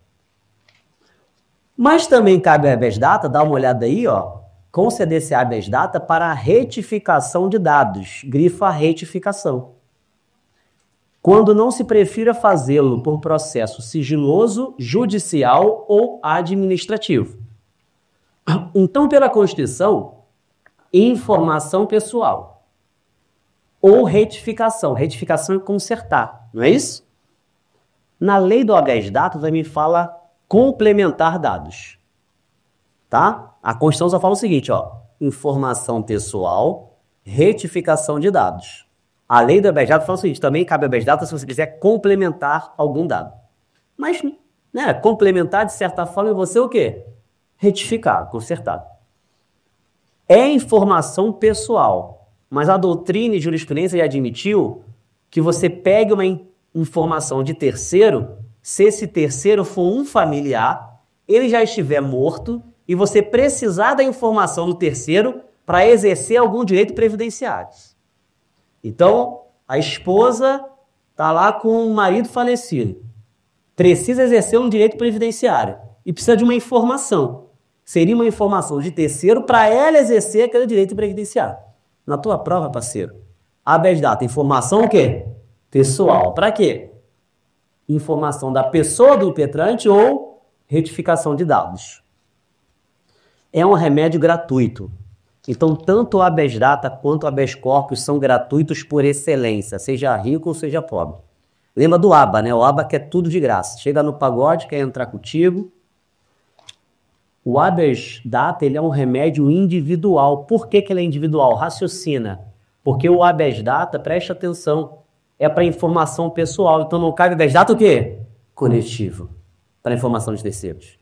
Mas também cabe habeas data, dá uma olhada aí, ó, conceder-se habeas data para a retificação de dados. Grifa retificação. Quando não se prefira fazê-lo por processo sigiloso, judicial ou administrativo. Então, pela Constituição, informação pessoal ou retificação. Retificação é consertar, não é isso? Na lei do habeas data também fala complementar dados, tá? A Constituição só fala o seguinte, ó, informação pessoal, retificação de dados. A lei do habeas data fala o seguinte, também cabe habeas data se você quiser complementar algum dado. Mas, né, complementar de certa forma é você o quê? Retificar, consertar. É informação pessoal, mas a doutrina e jurisprudência já admitiu que você pegue uma informação de terceiro, se esse terceiro for um familiar, ele já estiver morto e você precisar da informação do terceiro para exercer algum direito previdenciário. Então, a esposa está lá com o marido falecido, precisa exercer um direito previdenciário e precisa de uma informação. Seria uma informação de terceiro para ela exercer aquele direito previdenciário. Na tua prova, parceiro, habeas data, informação o quê? Pessoal. Para quê? Informação da pessoa do impetrante ou retificação de dados. É um remédio gratuito. Então, tanto o habeas data quanto o habeas corpus são gratuitos por excelência, seja rico ou seja pobre. Lembra do aba, né? O aba quer tudo de graça. Chega no pagode, quer entrar contigo. O habeas data, ele é um remédio individual. Por que ele é individual? Raciocina. Porque o habeas data, preste atenção, é para informação pessoal. Então não cabe habeas data o quê? Coletivo. Para informação de terceiros.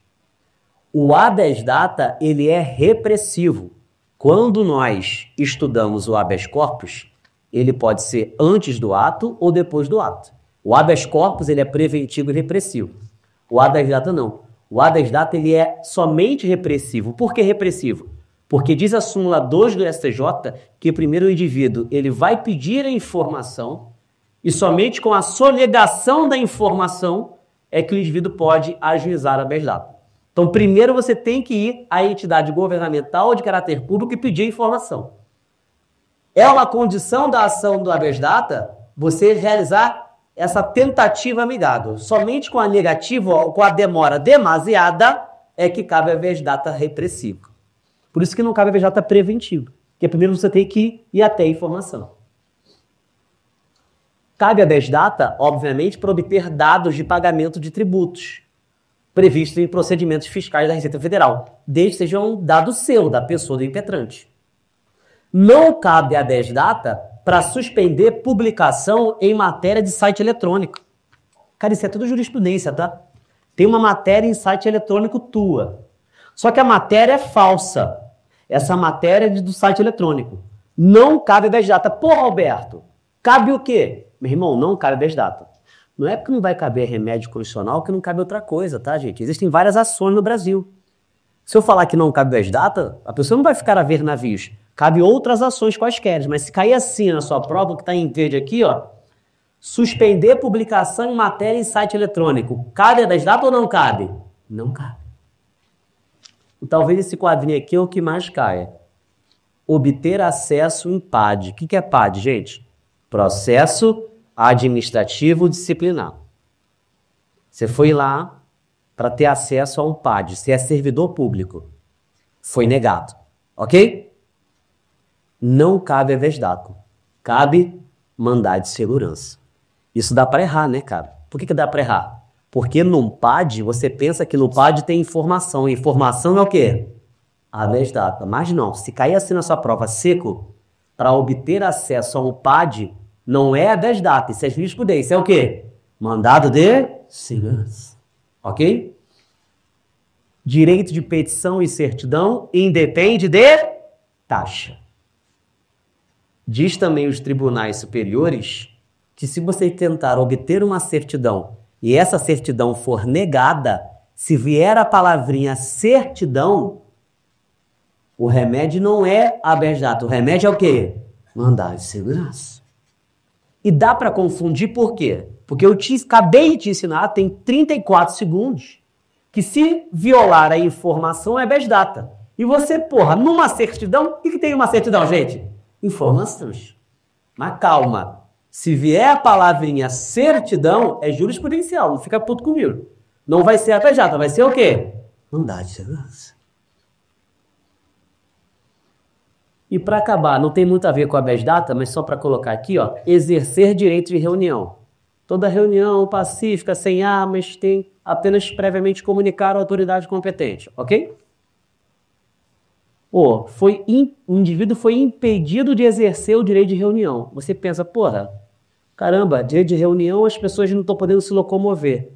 O habeas data, ele é repressivo. Quando nós estudamos o habeas corpus, ele pode ser antes do ato ou depois do ato. O habeas corpus, ele é preventivo e repressivo. O habeas data não. O habeas data, ele é somente repressivo. Por que repressivo? Porque diz a súmula 2 do STJ que primeiro o indivíduo ele vai pedir a informação e somente com a sonegação da informação é que o indivíduo pode ajuizar habeas data. Então, primeiro você tem que ir à entidade governamental ou de caráter público e pedir a informação. É uma condição da ação do habeas data você realizar essa tentativa amigável. Somente com a negativa ou com a demora demasiada é que cabe habeas data repressivo. Por isso que não cabe habeas data preventivo. Porque primeiro você tem que ir até a informação. Cabe habeas data, obviamente, para obter dados de pagamento de tributos previstos em procedimentos fiscais da Receita Federal, desde que seja um dado seu, da pessoa do impetrante. Não cabe habeas data para suspender publicação em matéria de site eletrônico. Cara, isso é tudo jurisprudência, tá? Tem uma matéria em site eletrônico tua. Só que a matéria é falsa. Essa matéria é do site eletrônico. Não cabe habeas data. Pô, Roberto, cabe o quê? Meu irmão, não cabe habeas data. Não é porque não vai caber remédio condicional que não cabe outra coisa, tá, gente? Existem várias ações no Brasil. Se eu falar que não cabe habeas data, a pessoa não vai ficar a ver navios. Cabe outras ações quaisquer, mas se cair assim na sua prova, que está em verde aqui, ó, suspender publicação em matéria em site eletrônico. Cabe habeas data ou não cabe? Não cabe. E talvez esse quadrinho aqui é o que mais caia. Obter acesso em PAD. O que é PAD, gente? Processo administrativo disciplinar. Você foi lá para ter acesso a um PAD. Você é servidor público. Foi negado. Ok? Não cabe habeas data. Cabe mandado de segurança. Isso dá para errar, né, cara? Por que dá para errar? Porque num PAD, você pensa que no PAD tem informação. Informação é o quê? habeas data. Mas não, se cair assim na sua prova seco, para obter acesso ao PAD, não é habeas data, isso é jurisprudência, é o quê? Mandado de segurança. Ok? Direito de petição e certidão independe de taxa. Diz também os tribunais superiores que se você tentar obter uma certidão e essa certidão for negada, se vier a palavrinha certidão, o remédio não é habeas data, o remédio é o quê? Mandado de segurança. E dá para confundir por quê? Porque eu acabei de te ensinar, tem 34 segundos, que se violar a informação é habeas data. E você, porra, numa certidão, o que tem uma certidão, gente? Informações. Mas calma, se vier a palavrinha certidão, é jurisprudencial, não fica puto comigo. Não vai ser habeas data, vai ser o quê? Mandado de segurança. E para acabar, não tem muito a ver com a habeas data, mas só para colocar aqui, ó, exercer direito de reunião. Toda reunião pacífica, sem armas, tem apenas previamente comunicar à autoridade competente, ok? Pô, o indivíduo foi impedido de exercer o direito de reunião. Você pensa, porra, caramba, direito de reunião, as pessoas não estão podendo se locomover.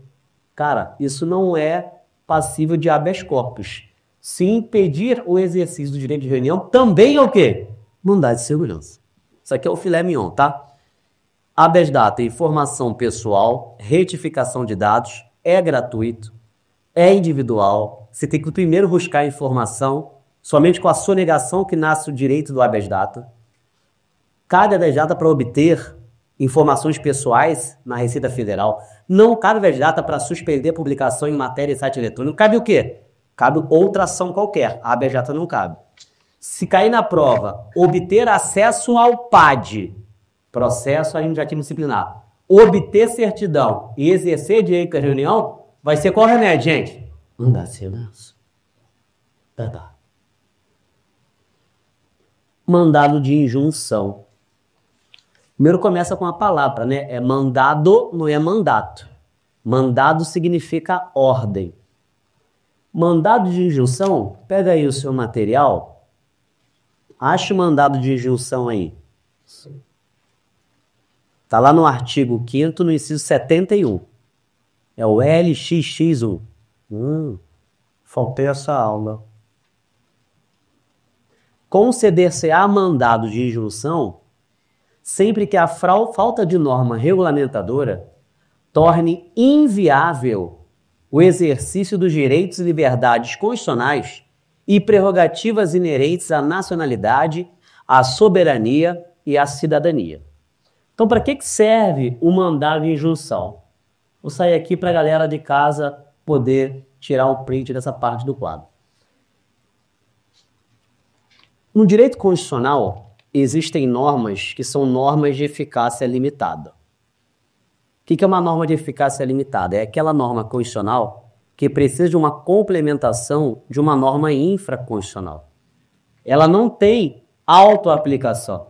Cara, isso não é passível de habeas corpus. Se impedir o exercício do direito de reunião, também é o quê? Mandado de segurança. Isso aqui é o filé mignon, tá? Habeas data, informação pessoal, retificação de dados, é gratuito, é individual, você tem que primeiro buscar a informação, somente com a sonegação que nasce o direito do habeas data. Cabe habeas data para obter informações pessoais na Receita Federal. Não cabe habeas data para suspender a publicação em matéria e site eletrônico. Cabe o quê? Cabe outra ação qualquer. A habeas data não cabe. Se cair na prova, obter acesso ao PAD, processo administrativo disciplinar, obter certidão e exercer direito à reunião, vai ser qual remédio, gente? Mandado de segurança. Tá. Mandado de injunção. Primeiro começa com a palavra, né? É mandado, não é mandato. Mandado significa ordem. Mandado de injunção, pega aí o seu material, acha o mandado de injunção aí. Está lá no artigo 5º, no inciso 71. É o LXX1. Faltei essa aula. Conceder-se-á mandado de injunção sempre que a falta de norma regulamentadora torne inviável o exercício dos direitos e liberdades constitucionais e prerrogativas inerentes à nacionalidade, à soberania e à cidadania. Então, para que serve o mandado de injunção? Vou sair aqui para a galera de casa poder tirar um print dessa parte do quadro. No direito constitucional, existem normas que são normas de eficácia limitada. O que é uma norma de eficácia limitada? É aquela norma constitucional que precisa de uma complementação de uma norma infraconstitucional. Ela não tem autoaplicação.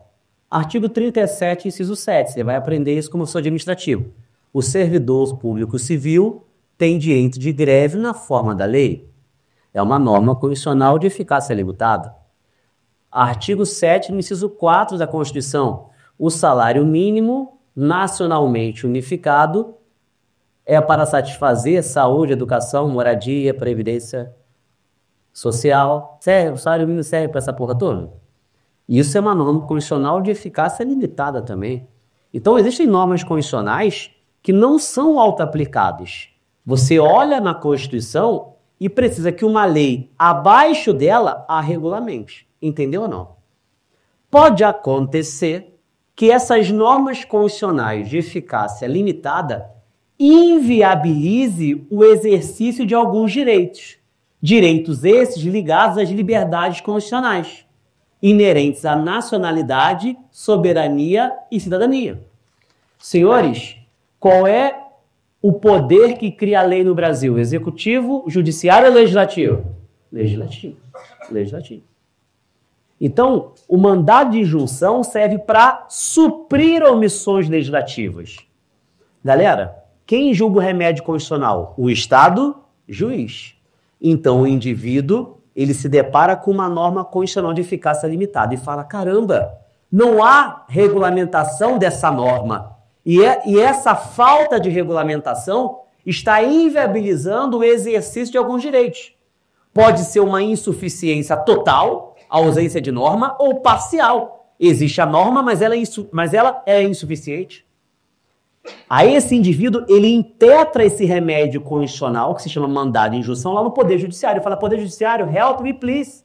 Artigo 37, inciso 7, você vai aprender isso como professor administrativo. O servidor público civil tem direito de greve na forma da lei. É uma norma constitucional de eficácia limitada. Artigo 7, no inciso 4 da Constituição, o salário mínimo nacionalmente unificado é para satisfazer saúde, educação, moradia, previdência social. O salário mínimo serve para essa porra toda? Isso é uma norma constitucional de eficácia limitada também. Então, existem normas constitucionais que não são auto-aplicáveis. Você olha na Constituição e precisa que uma lei abaixo dela a regulamente. Entendeu ou não? Pode acontecer que essas normas constitucionais de eficácia limitada inviabilize o exercício de alguns direitos. Direitos esses ligados às liberdades constitucionais, inerentes à nacionalidade, soberania e cidadania. Senhores, qual é o poder que cria a lei no Brasil? Executivo, judiciário ou legislativo? Legislativo. Legislativo. Então, o mandado de injunção serve para suprir omissões legislativas. Galera, quem julga o remédio constitucional? O Estado, juiz. Então, o indivíduo ele se depara com uma norma constitucional de eficácia limitada e fala, caramba, não há regulamentação dessa norma. E essa falta de regulamentação está inviabilizando o exercício de alguns direitos. Pode ser uma insuficiência total, a ausência de norma, ou parcial. Existe a norma, mas ela é insuficiente. Aí esse indivíduo, ele impetra esse remédio constitucional, que se chama mandado de injunção, lá no Poder Judiciário. Fala, Poder Judiciário, help me please.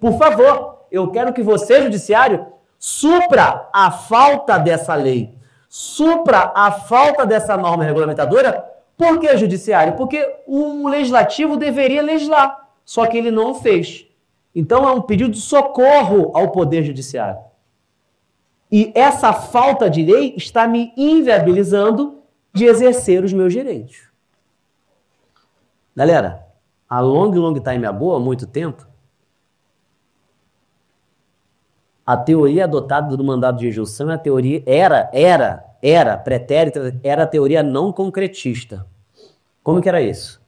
Por favor, eu quero que você, Judiciário, supra a falta dessa lei, supra a falta dessa norma regulamentadora. Por que, Judiciário? Porque o Legislativo deveria legislar, só que ele não fez. Então é um pedido de socorro ao Poder Judiciário. E essa falta de lei está me inviabilizando de exercer os meus direitos. Galera, a long time ago, há muito tempo, a teoria adotada do mandado de injunção é a teoria, pretérita, era a teoria não concretista. Como que era isso?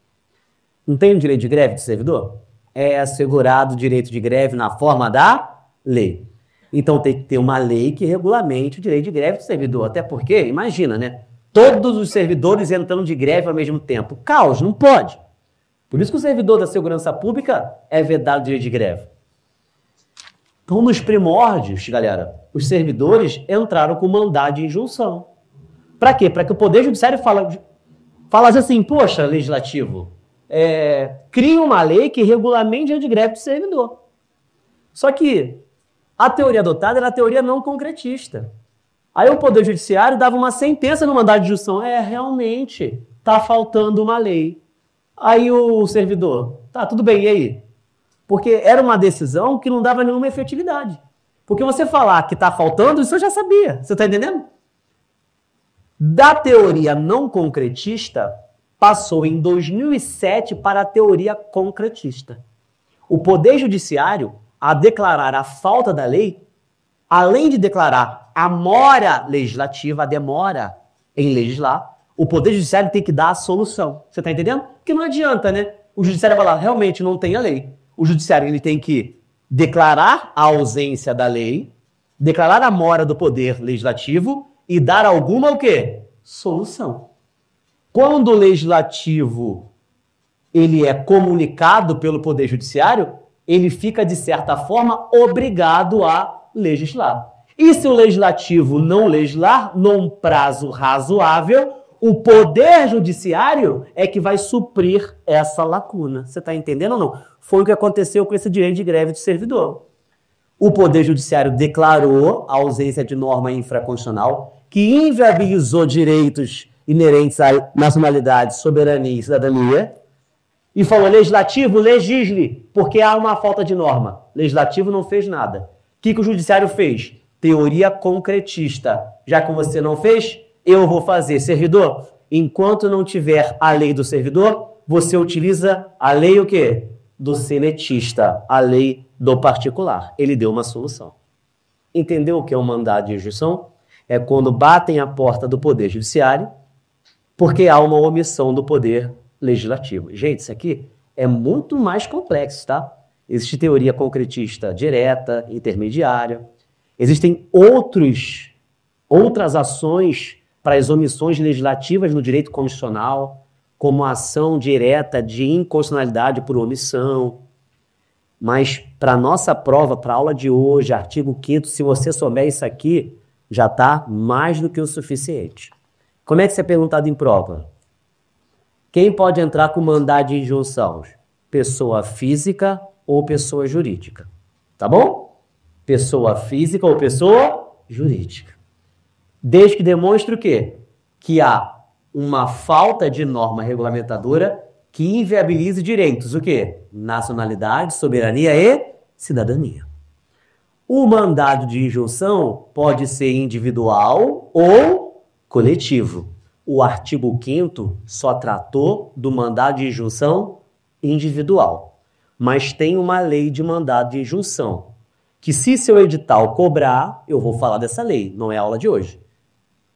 Não tem o direito de greve do servidor? É assegurado o direito de greve na forma da lei. Então tem que ter uma lei que regulamente o direito de greve do servidor. Até porque, imagina, né? Todos os servidores entrando de greve ao mesmo tempo. Caos, não pode. Por isso que o servidor da segurança pública é vedado o direito de greve. Então, nos primórdios, galera, os servidores entraram com mandado de injunção. Para quê? Para que o Poder Judiciário falasse assim, poxa, Legislativo, cria uma lei que regulamente o direito de greve do servidor. Só que a teoria adotada era a teoria não concretista. Aí o Poder Judiciário dava uma sentença no mandado de injunção. Realmente, está faltando uma lei. Aí o servidor, tá, tudo bem, e aí? Porque era uma decisão que não dava nenhuma efetividade. Porque você falar que está faltando, isso eu já sabia. Você está entendendo? Da teoria não concretista, passou em 2007 para a teoria concretista. O Poder Judiciário, a declarar a falta da lei, além de declarar a mora legislativa, a demora em legislar, o Poder Judiciário tem que dar a solução. Você está entendendo? Porque não adianta, né? O Judiciário vai lá, realmente não tem a lei. O Judiciário ele tem que declarar a ausência da lei, declarar a mora do Poder Legislativo e dar alguma o quê? Solução. Quando o Legislativo ele é comunicado pelo Poder Judiciário, ele fica, de certa forma, obrigado a legislar. E se o Legislativo não legislar, num prazo razoável, o Poder Judiciário é que vai suprir essa lacuna. Você está entendendo ou não? Foi o que aconteceu com esse direito de greve do servidor. O Poder Judiciário declarou a ausência de norma infraconstitucional que inviabilizou direitos inerentes à nacionalidade, soberania e cidadania, e falou, Legislativo, legisle, porque há uma falta de norma. Legislativo não fez nada. O que o Judiciário fez? Teoria concretista. Já que você não fez, eu vou fazer. Servidor, enquanto não tiver a lei do servidor, você utiliza a lei o quê? Do senetista, a lei do particular. Ele deu uma solução. Entendeu o que é um mandado de injunção? É quando batem a porta do Poder Judiciário porque há uma omissão do Poder Legislativo. Gente, isso aqui é muito mais complexo, tá? Existe teoria concretista direta, intermediária. Existem outras ações para as omissões legislativas no direito constitucional, como a ação direta de inconstitucionalidade por omissão. Mas para a nossa prova, para a aula de hoje, artigo 5º, se você souber isso aqui, já está mais do que o suficiente. Como é que isso é perguntado em prova? Quem pode entrar com mandado de injunção? Pessoa física ou pessoa jurídica. Tá bom? Pessoa física ou pessoa jurídica. Desde que demonstre o quê? Que há uma falta de norma regulamentadora que inviabilize direitos. O quê? Nacionalidade, soberania e cidadania. O mandado de injunção pode ser individual ou coletivo. O artigo 5º só tratou do mandado de injunção individual. Mas tem uma lei de mandado de injunção, que se seu edital cobrar, eu vou falar dessa lei, não é a aula de hoje.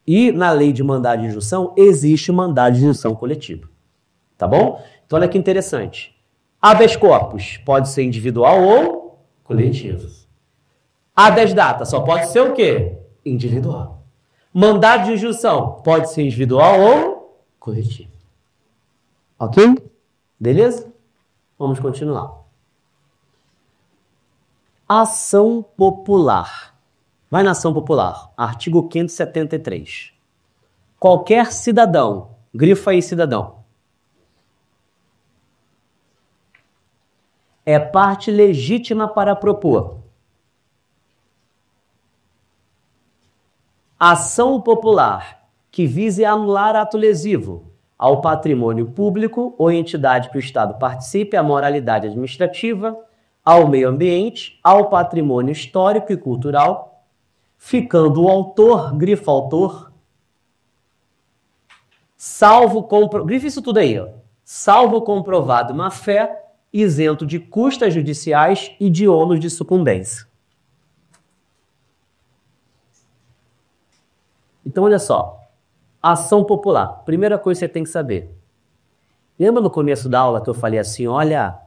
E na lei de mandado de injunção, existe mandado de injunção coletivo. Tá bom? Então olha que interessante. Habeas corpus pode ser individual ou coletivo. Habeas data só pode ser o quê? Individual. Mandado de injunção pode ser individual ou coletivo. Ok? Beleza? Vamos continuar. Ação popular. Vai na ação popular. Artigo 573. Qualquer cidadão, grifa aí cidadão, é parte legítima para propor ação popular que vise anular ato lesivo ao patrimônio público ou entidade que o Estado participe, à moralidade administrativa, ao meio ambiente, ao patrimônio histórico e cultural, ficando o autor, grifa autor, grifa isso tudo aí, ó, salvo comprovado má-fé, isento de custas judiciais e de ônus de sucumbência. Então, olha só. Ação popular. Primeira coisa que você tem que saber. Lembra no começo da aula que eu falei assim, olha,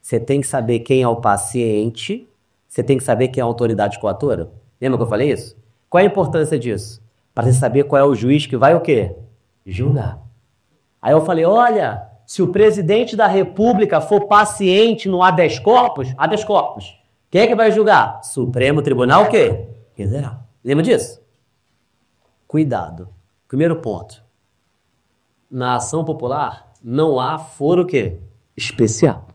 você tem que saber quem é o paciente, você tem que saber quem é a autoridade coatora? Lembra que eu falei isso? Qual é a importância disso? Para você saber qual é o juiz que vai o quê? Julgar. Aí eu falei, olha, se o presidente da República for paciente no habeas corpus, quem é que vai julgar? Supremo Tribunal o quê? Federal. Lembra disso? Cuidado. Primeiro ponto. Na ação popular não há foro o quê? Especial.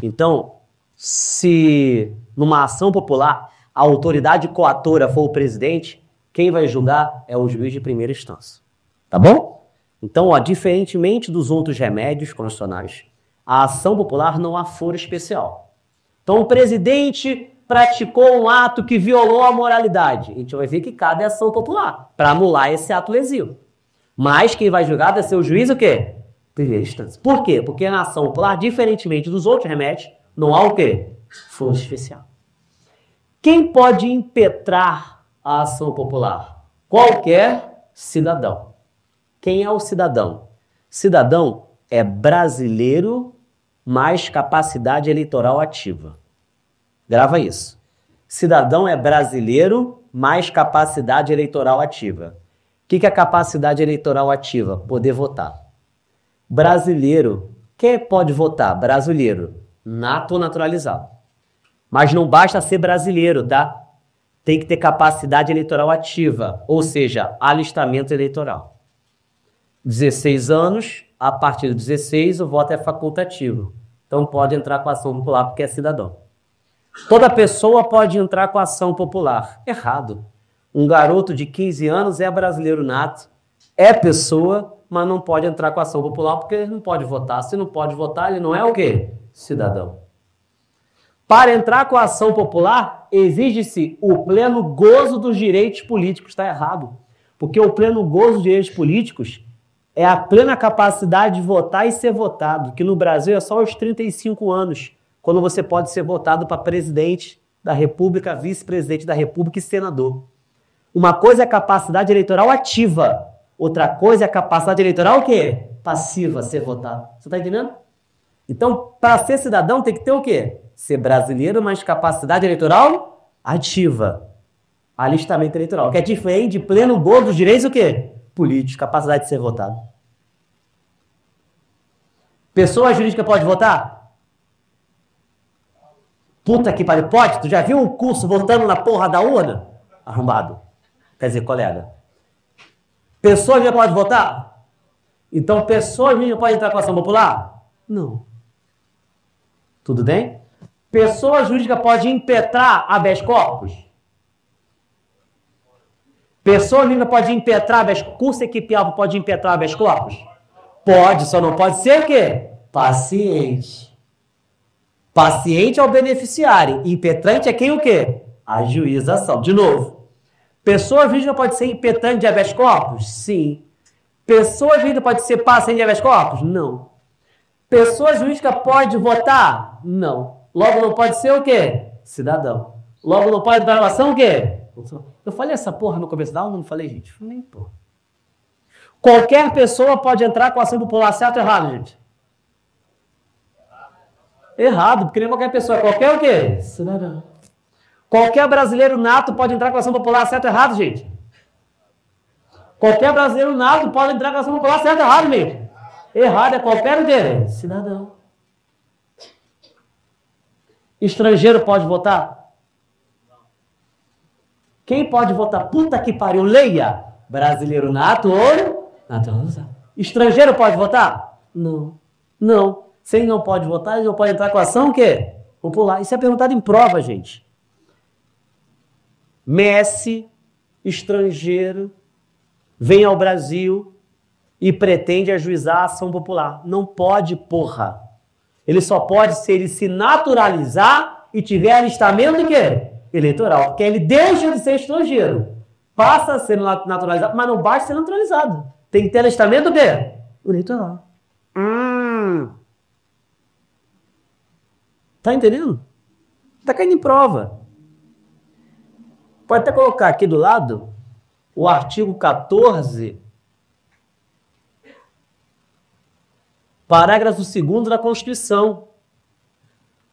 Então, se numa ação popular a autoridade coatora for o presidente, quem vai julgar é o juiz de primeira instância. Tá bom? Então, ó, diferentemente dos outros remédios constitucionais, a ação popular não há foro especial. Então, o presidente praticou um ato que violou a moralidade. A gente vai ver que cabe a ação popular para anular esse ato lesivo. Mas quem vai julgar vai ser o juiz o quê? Primeira instância. Por quê? Porque na ação popular, diferentemente dos outros remédios, não há o quê? Foro especial. Quem pode impetrar a ação popular? Qualquer cidadão. Quem é o cidadão? Cidadão é brasileiro mais capacidade eleitoral ativa. Grava isso. Cidadão é brasileiro mais capacidade eleitoral ativa. O que é capacidade eleitoral ativa? Poder votar. Brasileiro. Quem pode votar? Brasileiro. Nato ou naturalizado. Mas não basta ser brasileiro, tá? Tem que ter capacidade eleitoral ativa, ou seja, alistamento eleitoral. 16 anos, a partir de 16 o voto é facultativo. Então pode entrar com a ação popular porque é cidadão. Toda pessoa pode entrar com a ação popular. Errado. Um garoto de 15 anos é brasileiro nato, é pessoa, mas não pode entrar com a ação popular porque ele não pode votar. Se não pode votar, ele não é o quê? Cidadão. Para entrar com a ação popular, exige-se o pleno gozo dos direitos políticos. Está errado. Porque o pleno gozo dos direitos políticos é a plena capacidade de votar e ser votado, que no Brasil é só aos 35 anos, quando você pode ser votado para presidente da República, vice-presidente da República e senador. Uma coisa é a capacidade eleitoral ativa, outra coisa é a capacidade eleitoral o quê? Passiva, ser votado. Você está entendendo? Então, para ser cidadão tem que ter o quê? Ser brasileiro, mas capacidade eleitoral ativa. Alistamento eleitoral, que é diferente de pleno gozo dos direitos o quê? Políticos, capacidade de ser votado. Pessoa jurídica pode votar? Puta que pariu, pode? Tu já viu um curso votando na porra da urna? Arrombado. Quer dizer, colega. Pessoa jurídica pode votar? Então, pessoa jurídica pode entrar com a ação popular? Não. Tudo bem? Pessoa jurídica pode impetrar habeas corpus? Pessoa jurídica pode impetrar habeas corpus? Curso equipiável pode impetrar habeas corpus? Pode, só não pode ser o quê? Paciente. Paciente é o beneficiário. Impetrante é quem o quê? A juização. De novo. Pessoa jurídica pode ser impetrante de habeas corpus? Sim. Pessoa jurídica pode ser paciente de habeas corpus? Não. Pessoa jurídica pode votar? Não. Logo não pode ser o quê? Cidadão. Logo não pode dar ação o quê? Eu falei essa porra no começo da aula? Não falei, gente? Falei, porra. Qualquer pessoa pode entrar com a ação popular, certo ou errado, gente? Errado, porque nem qualquer pessoa. Qualquer o quê? Cidadão. Qualquer brasileiro nato pode entrar com a ação popular, certo ou errado, gente? Qualquer brasileiro nato pode entrar com a ação popular, certo ou errado, mesmo? Errado é qualquer o quê? Cidadão. Estrangeiro pode votar? Quem pode votar? Puta que pariu, leia! Brasileiro nato ou naturalizado. Estrangeiro pode votar? Não. Não. Se ele não pode votar, ele não pode entrar com a ação o quê? Popular. Isso é perguntado em prova, gente. Messi, estrangeiro, vem ao Brasil e pretende ajuizar a ação popular. Não pode, porra. Ele só pode se ele se naturalizar e tiver alistamento de quê? Eleitoral. Porque ele deixa de ser estrangeiro. Passa a ser naturalizado, mas não basta ser naturalizado. Tem que ter alistamento de quê? Eleitoral. Tá entendendo? Tá caindo em prova. Pode até colocar aqui do lado o artigo 14, parágrafo 2º da Constituição.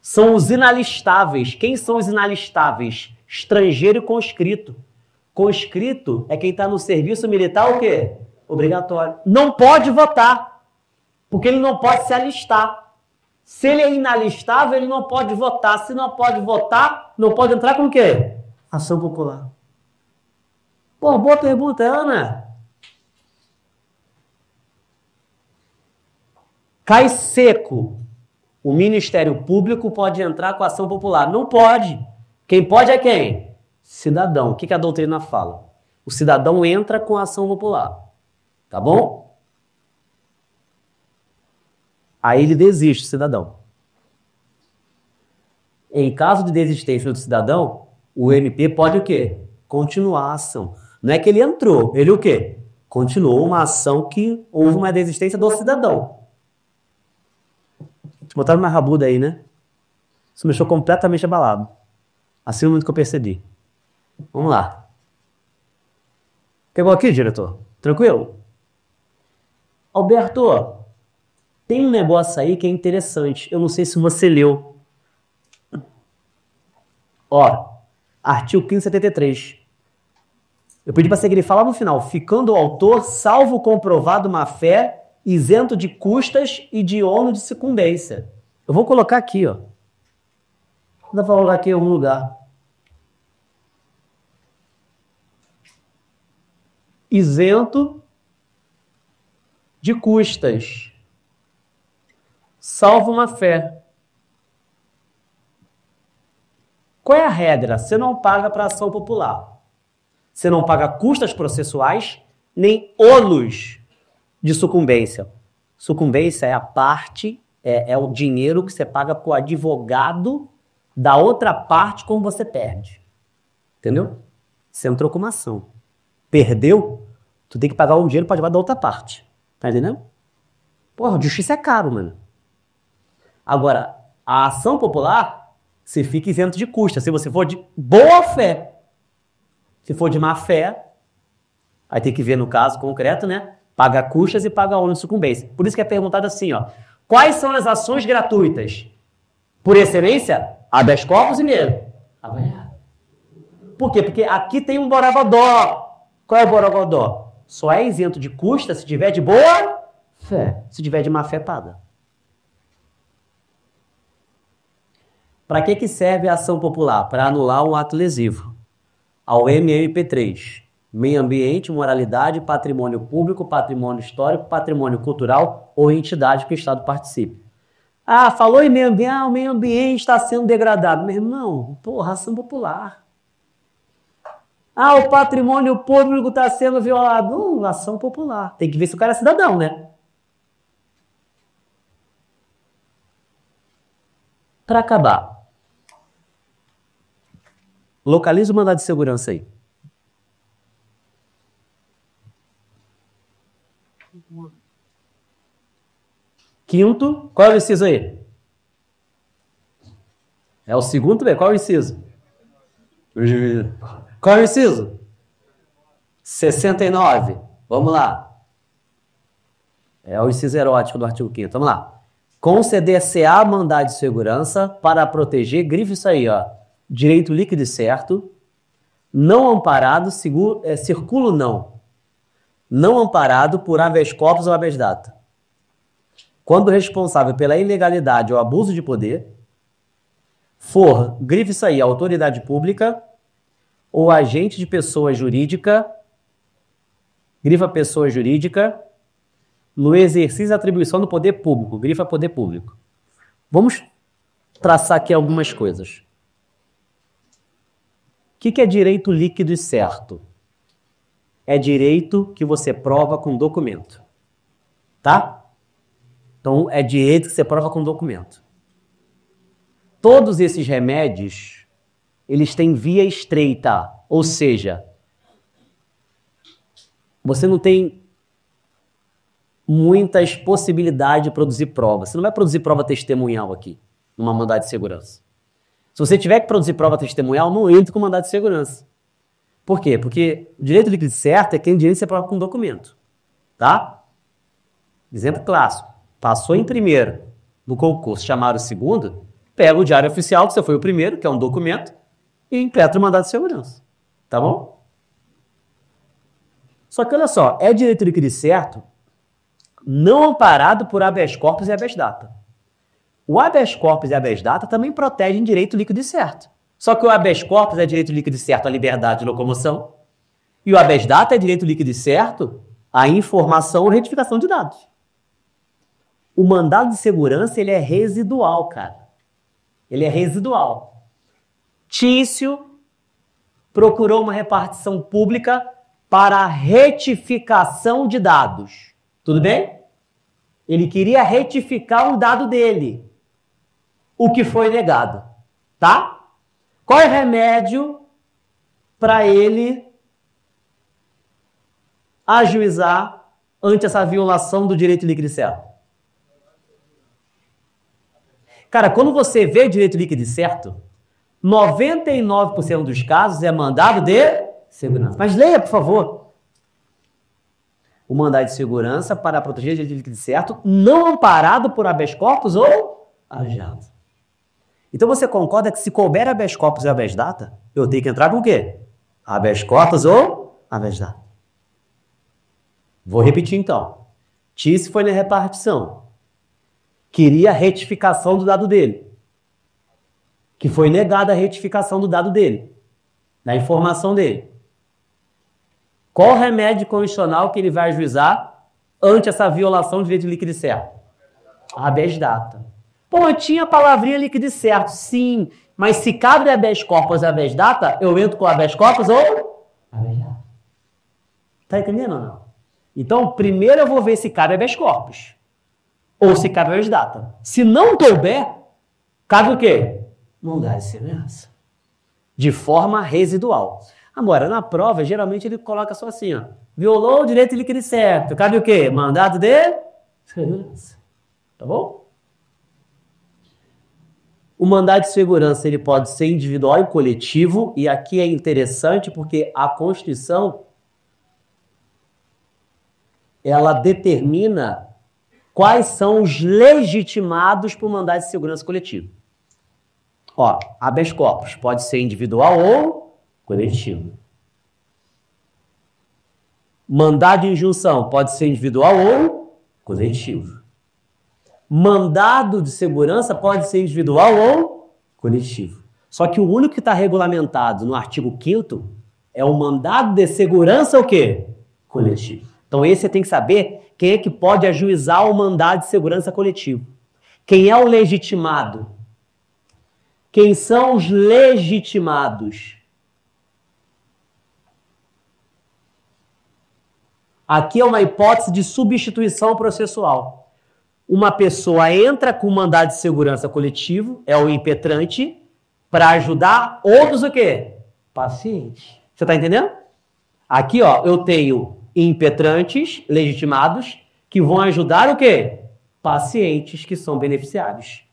São os inalistáveis. Quem são os inalistáveis? Estrangeiro e conscrito. Conscrito é quem está no serviço militar o quê? Obrigatório. Não pode votar, porque ele não pode se alistar. Se ele é inalistável, ele não pode votar. Se não pode votar, não pode entrar com o quê? Ação popular. Pô, boa pergunta, Ana. Cai seco. O Ministério Público pode entrar com ação popular. Não pode. Quem pode é quem? Cidadão. O que a doutrina fala? O cidadão entra com ação popular. Tá bom? Aí ele desiste, cidadão. Em caso de desistência do cidadão, o MP pode o quê? Continuar a ação. Não é que ele entrou, ele o quê? Continuou uma ação que houve uma desistência do cidadão. Botaram uma rabuda aí, né? Isso me deixou completamente abalado. Assim muito que eu percebi. Vamos lá. Pegou aqui, diretor? Tranquilo? Alberto, tem um negócio aí que é interessante. Eu não sei se você leu. Ó, artigo 573. Eu pedi para você falar no final. Ficando o autor, salvo comprovado má-fé, isento de custas e de ônus de sucumbência. Eu vou colocar aqui, ó. Dá para colocar aqui em algum lugar. Isento de custas, salvo má-fé. Qual é a regra? Você não paga para ação popular. Você não paga custas processuais, nem ônus de sucumbência. Sucumbência é a parte, é o dinheiro que você paga para o advogado da outra parte quando você perde. Entendeu? Você entrou com uma ação. Perdeu, tu tem que pagar um dinheiro para advogado da outra parte. Tá entendendo? Porra, justiça é caro, mano. Agora, a ação popular, você fica isento de custas. Se você for de boa fé. Se for de má fé, aí tem que ver no caso concreto, né? Paga custas e paga ônus de sucumbência. Por isso que é perguntado assim, ó. Quais são as ações gratuitas? Por excelência, habeas corpus e medo. Por quê? Porque aqui tem um borogodó. Qual é o borogodó? Só é isento de custas se tiver de boa fé. Se tiver de má fé, paga. Para que serve a ação popular? Para anular um ato lesivo. Ao MP3. Meio ambiente, moralidade, patrimônio público, patrimônio histórico, patrimônio cultural ou entidade que o Estado participe. Ah, falou em meio ambiente, o meio ambiente está sendo degradado. Meu irmão, porra, ação popular. Ah, o patrimônio público está sendo violado. Ação popular. Tem que ver se o cara é cidadão, né? Para acabar. Localiza o mandado de segurança aí. Quinto, qual é o inciso aí? É o segundo, qual é o inciso? Qual é o inciso? 69. Vamos lá. É o inciso erótico do artigo 5º. Vamos lá. Conceder-se-á mandado de segurança para proteger, grifa isso aí, ó, direito líquido e certo, não amparado, circulo não amparado por habeas corpus ou habeas data. Quando o responsável pela ilegalidade ou abuso de poder for, grife isso aí, autoridade pública ou agente de pessoa jurídica, grifa pessoa jurídica, no exercício da atribuição do poder público, grifa poder público. Vamos traçar aqui algumas coisas. O que é direito líquido e certo? É direito que você prova com documento. Tá? Então, é direito que você prova com documento. Todos esses remédios, eles têm via estreita, ou seja, você não tem muitas possibilidades de produzir prova. Você não vai produzir prova testemunhal aqui, numa mandado de segurança. Se você tiver que produzir prova testemunhal, não entre com mandado de segurança. Por quê? Porque o direito líquido certo é quem direito você prova com documento. Tá? Exemplo clássico. Passou em primeiro no concurso, chamaram o segundo, pega o diário oficial, que você foi o primeiro, que é um documento, e impetra o mandado de segurança. Tá bom? Só que olha só, é direito líquido certo não amparado por habeas corpus e habeas data. O habeas corpus e habeas data também protegem direito líquido e certo. Só que o habeas corpus é direito líquido e certo à liberdade de locomoção e o habeas data é direito líquido e certo à informação ou retificação de dados. O mandado de segurança, ele é residual, cara. Ele é residual. Tício procurou uma repartição pública para a retificação de dados. Tudo bem? Ele queria retificar um dado dele, o que foi negado. Tá? Qual é o remédio para ele ajuizar ante essa violação do direito líquido e certo? Cara, quando você vê direito líquido e certo, 99% dos casos é mandado de segurança. Mas leia, por favor. O mandado de segurança para proteger o direito líquido e certo, não amparado por habeas corpus ou habeas data. Então você concorda que se couber habeas corpus e habeas data, eu tenho que entrar com o quê? Habeas corpus ou habeas data. Vou repetir então. Tício foi na repartição. Queria a retificação do dado dele. Que foi negada a retificação do dado dele. Da informação dele. Qual o remédio constitucional que ele vai ajuizar ante essa violação do direito líquido e certo? Habeas data. Pô, eu tinha a palavrinha líquido e certo, sim. Mas se cabe habeas corpus e habeas data, eu entro com habeas corpus ou habeas data. Tá entendendo ou não? Então, primeiro eu vou ver se cabe habeas corpus. Ou se cabe habeas data. Se não couber, cabe o quê? Mandado de segurança. De forma residual. Agora, na prova, geralmente ele coloca só assim, ó. Violou o direito líquido e certo. Cabe o quê? Mandado de segurança. Tá bom? O mandado de segurança ele pode ser individual e coletivo. E aqui é interessante porque a Constituição ela determina quais são os legitimados por mandado de segurança coletivo. Ó, habeas corpus pode ser individual ou coletivo. Mandado de injunção pode ser individual ou coletivo. Mandado de segurança pode ser individual ou coletivo. Só que o único que está regulamentado no artigo 5º é o mandado de segurança o quê? Coletivo. Então esse você tem que saber quem é que pode ajuizar o mandado de segurança coletivo. Quem é o legitimado? Quem são os legitimados? Aqui é uma hipótese de substituição processual. Uma pessoa entra com mandado de segurança coletivo, é o impetrante, para ajudar outros o quê? Pacientes. Você está entendendo? Aqui, ó, eu tenho impetrantes legitimados que vão ajudar o quê? Pacientes que são beneficiários.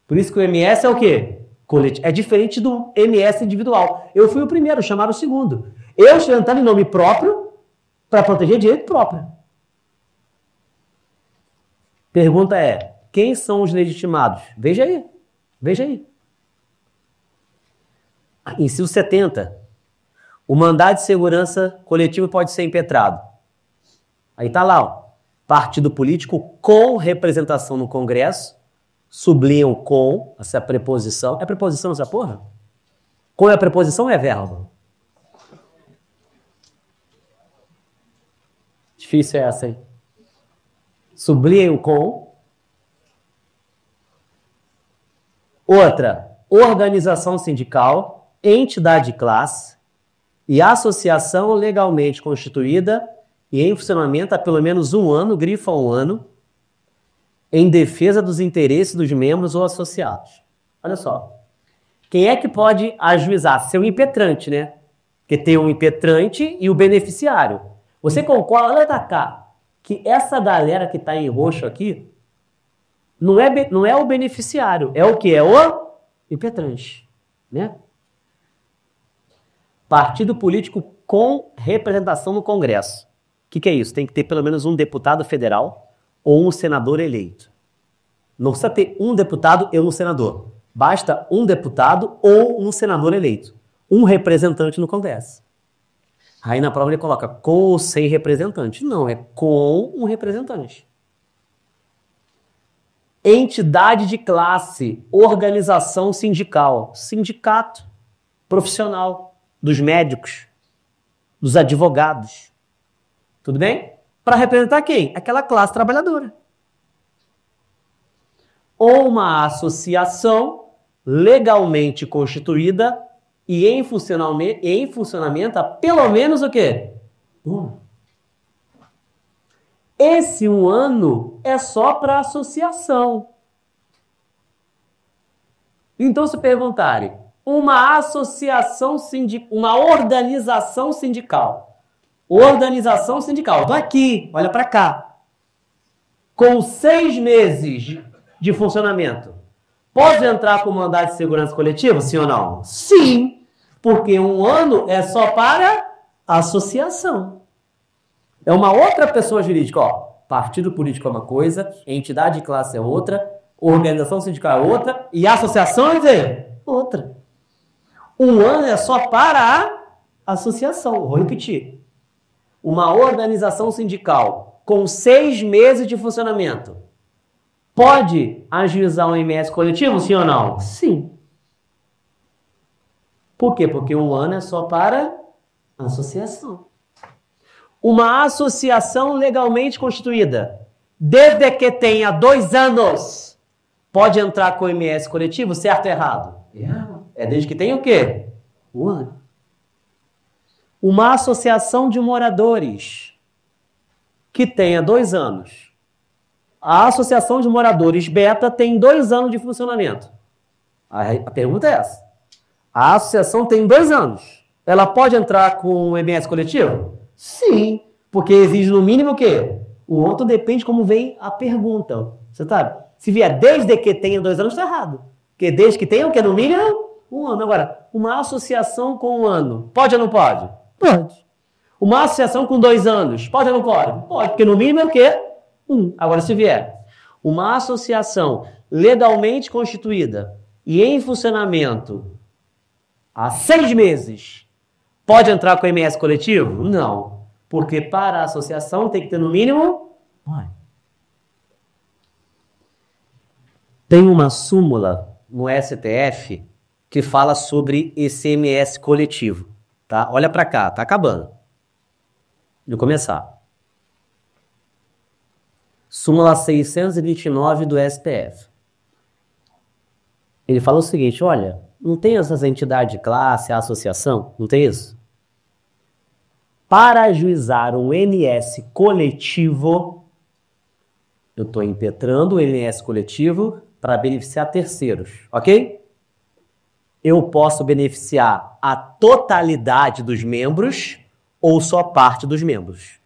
Por isso que o MS é o quê? Coletivo. É diferente do MS individual. Eu fui o primeiro, chamaram o segundo. Eu estou entrando em nome próprio para proteger direito próprio. Pergunta é, quem são os legitimados? Veja aí, veja aí. Inciso 70. O mandado de segurança coletivo pode ser impetrado. Aí tá lá, ó. Partido político com representação no Congresso, sublinham com, essa preposição. É preposição essa porra? Com é a preposição ou é verbo? Difícil é essa, hein? Sublinham com. Outra, organização sindical, entidade de classe e associação legalmente constituída e em funcionamento há pelo menos um ano, grifa um ano, em defesa dos interesses dos membros ou associados. Olha só. Quem é que pode ajuizar? Ser o impetrante, né? Porque tem o impetrante e o beneficiário. Você concorda, olha pra cá, que essa galera que está em roxo aqui não é o beneficiário, é o que? É o impetrante, né? Partido político com representação no Congresso. O que é isso? Tem que ter pelo menos um deputado federal ou um senador eleito. Não precisa ter um deputado e um senador. Basta um deputado ou um senador eleito. Um representante no Congresso. Aí na prova ele coloca com ou sem representante. Não, é com um representante. Entidade de classe, organização sindical, sindicato profissional, dos médicos, dos advogados. Tudo bem? Para representar quem? Aquela classe trabalhadora. Ou uma associação legalmente constituída e em funcionamento há pelo menos o quê? Esse um ano é só para associação. Então, se perguntarem, uma associação sindical, uma organização sindical. Organização sindical. Estou aqui, olha para cá. Com 6 meses de funcionamento. Pode entrar com mandado de segurança coletiva, sim ou não? Sim, porque um ano é só para associação. É uma outra pessoa jurídica, ó. Partido político é uma coisa, entidade de classe é outra, organização sindical é outra e associação é outra. Um ano é só para a associação. Vou repetir. Uma organização sindical com 6 meses de funcionamento pode ajuizar um MS coletivo, sim ou não? Sim. Por quê? Porque um ano é só para a associação. Uma associação legalmente constituída, desde que tenha 2 anos, pode entrar com MS coletivo, certo ou errado? É desde que tenha o quê? 1 ano. Uma associação de moradores que tenha 2 anos. A associação de moradores beta tem 2 anos de funcionamento. A pergunta é essa. A associação tem 2 anos. Ela pode entrar com o MS coletivo? Sim, porque exige no mínimo o quê? O outro depende como vem a pergunta. Você sabe? Se vier desde que tenha 2 anos, está errado. Porque desde que tenha o quê? No mínimo 1 ano. Agora, uma associação com 1 ano, pode ou não pode? Pode. Uma associação com 2 anos, pode ou não pode? Pode, porque no mínimo é o quê? 1. Agora, se vier uma associação legalmente constituída e em funcionamento há 6 meses, pode entrar com o MS coletivo? Não. Porque para a associação tem que ter no mínimo... Tem uma súmula no STF que fala sobre esse MS coletivo. Tá? Olha para cá, tá acabando. Vou começar. Súmula 629 do STF. Ele fala o seguinte, olha, não tem essas entidades de classe, a associação, não tem isso? Para ajuizar um MS coletivo, eu estou impetrando o MS coletivo para beneficiar terceiros, ok? Eu posso beneficiar a totalidade dos membros ou só parte dos membros.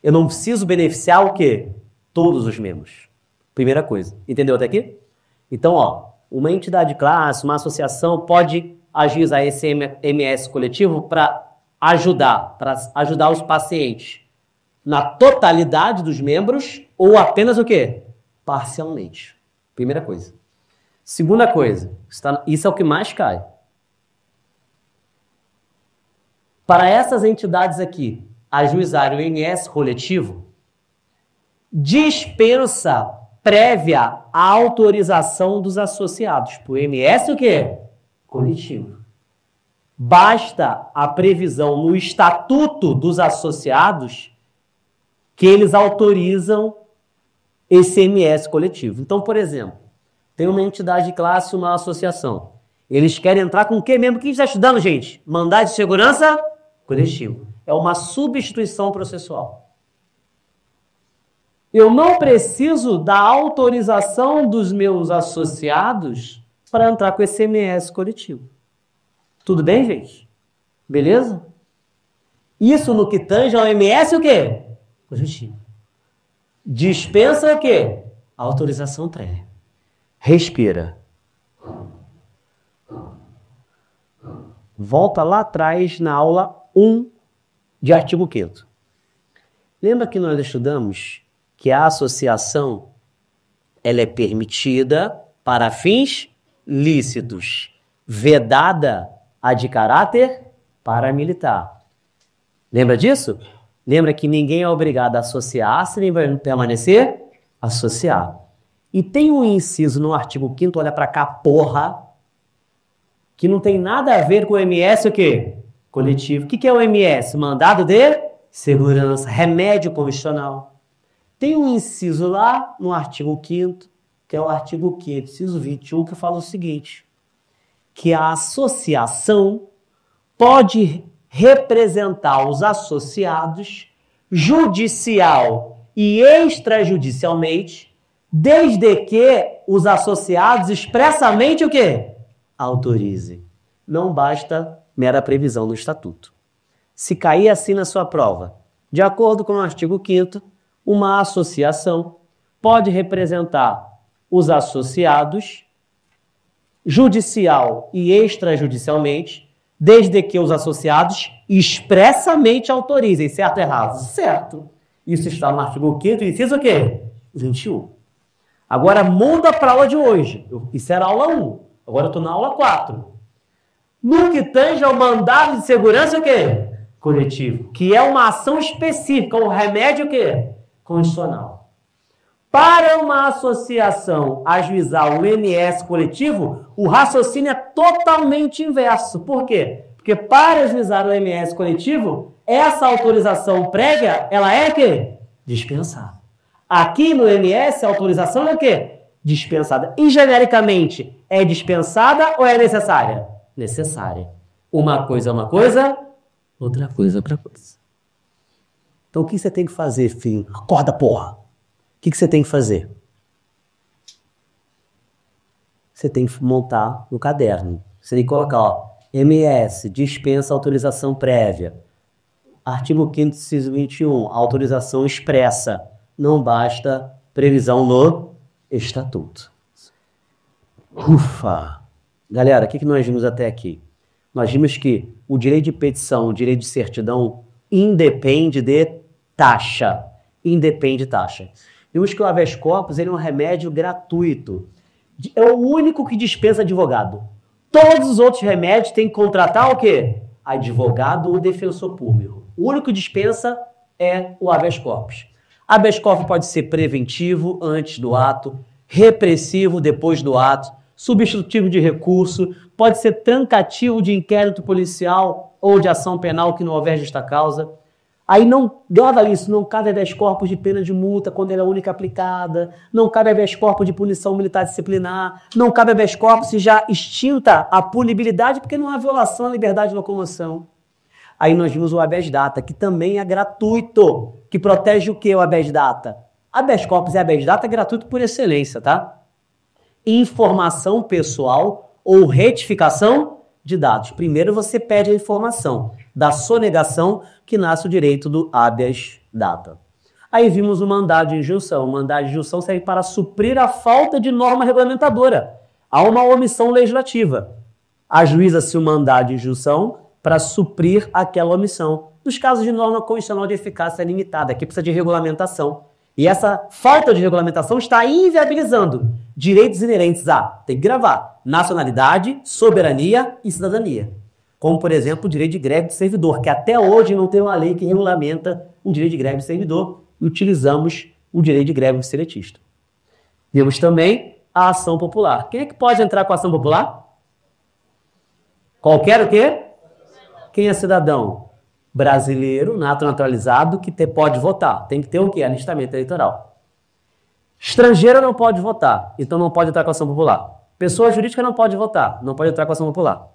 Eu não preciso beneficiar o quê? Todos os membros. Primeira coisa. Entendeu até aqui? Então, ó, uma entidade de classe, uma associação pode ajuizar esse MS coletivo para ajudar os pacientes na totalidade dos membros ou apenas o quê? Parcialmente. Primeira coisa. Segunda coisa, isso é o que mais cai. Para essas entidades aqui ajuizarem o INSS coletivo, dispensa prévia a autorização dos associados. Para o INSS o quê? Coletivo. Basta a previsão no estatuto dos associados que eles autorizam esse INSS coletivo. Então, por exemplo, tem uma entidade de classe, uma associação. Eles querem entrar com o quê mesmo? Quem está estudando, gente? Mandado de segurança coletivo. É uma substituição processual. Eu não preciso da autorização dos meus associados para entrar com esse INSS coletivo. Tudo bem, gente? Beleza? Isso no que tange ao INSS o quê? Coletivo. Dispensa o quê? Autorização prévia. Respira. Volta lá atrás na aula 1 de artigo 5º. Lembra que nós estudamos que a associação ela é permitida para fins lícitos, vedada a de caráter paramilitar. Lembra disso? Lembra que ninguém é obrigado a associar-se nem vai permanecer associado. E tem um inciso no artigo 5º, olha para cá, porra, que não tem nada a ver com o INSS o quê? Coletivo. O que é o INSS? Mandado de segurança, remédio constitucional. Tem um inciso lá no artigo 5º, que é o artigo 5º, inciso 21, que fala o seguinte, que a associação pode representar os associados judicial e extrajudicialmente, desde que os associados expressamente o quê? Autorizem. Não basta mera previsão no estatuto. Se cair assim na sua prova, de acordo com o artigo 5º, uma associação pode representar os associados judicial e extrajudicialmente, desde que os associados expressamente autorizem, certo ou errado? Certo. Isso está no artigo 5º, inciso o quê? 21. Agora muda para a aula de hoje. Isso era a aula 1. Agora eu estou na aula 4. No que tange ao mandado de segurança o quê? Coletivo. Que é uma ação específica, um remédio o quê? Constitucional. Para uma associação ajuizar o INSS coletivo, o raciocínio é totalmente inverso. Por quê? Porque para ajuizar o INSS coletivo, essa autorização prévia, ela é o quê? Dispensada. Aqui no INSS, a autorização é o quê? Dispensada. E genericamente, é dispensada ou é necessária? Necessária. Uma coisa é uma coisa, outra coisa é outra coisa. Então o que você tem que fazer, filho? Acorda, porra! O que você tem que fazer? Você tem que montar no caderno. Você tem que colocar, ó, MS, dispensa autorização prévia. Artigo 5º, inciso 21, autorização expressa. Não basta previsão no estatuto. Ufa! Galera, o que nós vimos até aqui? Nós vimos que o direito de petição, o direito de certidão, independe de taxa. Independe de taxa. Vimos que o habeas corpus ele é um remédio gratuito. É o único que dispensa advogado. Todos os outros remédios têm que contratar o quê? Advogado ou defensor público. O único que dispensa é o habeas corpus. Habeas corpus pode ser preventivo antes do ato, repressivo depois do ato, substitutivo de recurso, pode ser trancativo de inquérito policial ou de ação penal que não houver justa causa. Aí não, grava isso, não cabe habeas corpus de pena de multa quando ela é única aplicada, não cabe habeas corpus de punição militar disciplinar, não cabe habeas corpus se já extinta a punibilidade porque não há violação à liberdade de locomoção. Aí nós vimos o habeas data, que também é gratuito, que protege o que o habeas data? Habeas corpus e habeas data é gratuito por excelência, tá? Informação pessoal ou retificação de dados. Primeiro você pede a informação da sonegação que nasce o direito do habeas data. Aí vimos o mandado de injunção. O mandado de injunção serve para suprir a falta de norma regulamentadora. Há uma omissão legislativa. Ajuiza-se o mandado de injunção para suprir aquela omissão. Nos casos de norma constitucional de eficácia limitada, aqui precisa de regulamentação. E essa falta de regulamentação está inviabilizando direitos inerentes a, tem que gravar, nacionalidade, soberania e cidadania. Como, por exemplo, o direito de greve de servidor, que até hoje não tem uma lei que regulamenta o direito de greve de servidor e utilizamos o direito de greve seletista. Temos também a ação popular. Quem é que pode entrar com a ação popular? Qualquer o quê? Quem é cidadão? Brasileiro, nato naturalizado, que pode votar. Tem que ter o quê? Alistamento eleitoral. Estrangeiro não pode votar, então não pode entrar com a ação popular. Pessoa jurídica não pode votar, não pode entrar com a ação popular.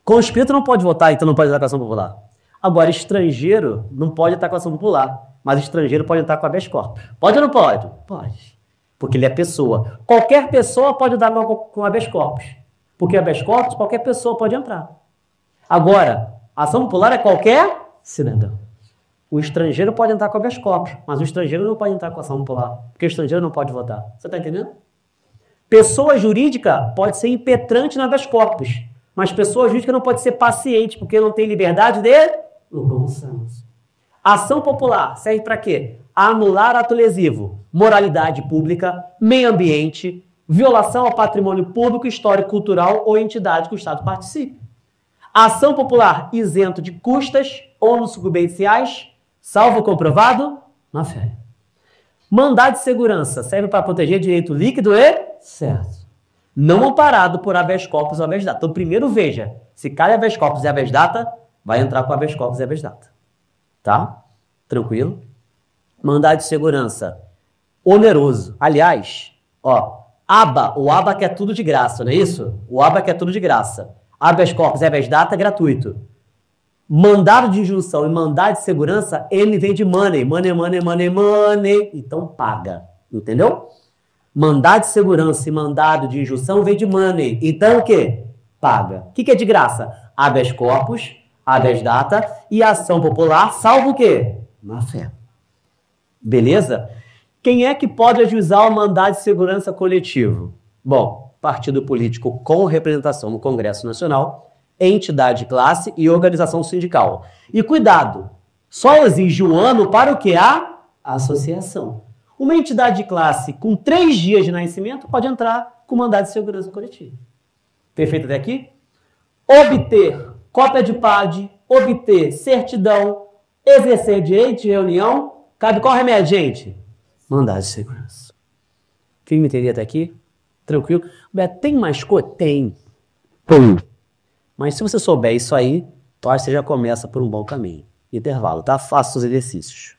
Conscrito não pode votar, então não pode entrar com a ação popular. Agora, estrangeiro não pode entrar com a ação popular, mas estrangeiro pode entrar com a habeas corpus. Pode ou não pode? Pode. Porque ele é pessoa. Qualquer pessoa pode entrar com habeas corpus. Porque habeas corpus, qualquer pessoa pode entrar. Agora, a ação popular é qualquer cidadão. O estrangeiro pode entrar com habeas corpus, mas o estrangeiro não pode entrar com a ação popular, porque o estrangeiro não pode votar. Você está entendendo? Pessoa jurídica pode ser impetrante na habeas corpus, mas pessoa jurídica não pode ser paciente, porque não tem liberdade de locomoção. Ação popular serve para quê? Anular ato lesivo, moralidade pública, meio ambiente, violação ao patrimônio público, histórico, cultural ou entidade que o Estado participe. Ação popular isento de custas, ônus sucumbenciais, salvo comprovado, má fé. Mandado de segurança serve para proteger direito líquido e certo. Não amparado por habeas corpus ou habeas data. Então, primeiro veja, se cai habeas corpus e habeas data, vai entrar com habeas corpus e habeas data. Tá? Tranquilo? Mandado de segurança oneroso. Aliás, ó, o aba que é tudo de graça, não é isso? O aba que é tudo de graça. Habeas corpus e habeas data, gratuito. Mandado de injunção e mandado de segurança, ele vem de money. Money, money, money, money. Então paga. Entendeu? Mandado de segurança e mandado de injunção vem de money. Então o quê? Paga. O que é de graça? Habeas corpus, habeas data e ação popular, salvo o quê? Má fé. Beleza? Quem é que pode ajuizar o mandado de segurança coletivo? Bom, partido político com representação no Congresso Nacional, entidade de classe e organização sindical. E cuidado, só exige um ano para o que? A associação. Uma entidade de classe com 3 dias de nascimento pode entrar com mandado de segurança coletivo. Perfeito até aqui? Obter cópia de PAD, obter certidão, exercer direito de reunião, cabe qual remédio, gente? Mandado de segurança. Quem me entendia até aqui? Tranquilo? Beto, tem mais coisa? Tem. Mas se você souber isso aí, eu acho que você já começa por um bom caminho. Intervalo, tá? Faça os exercícios.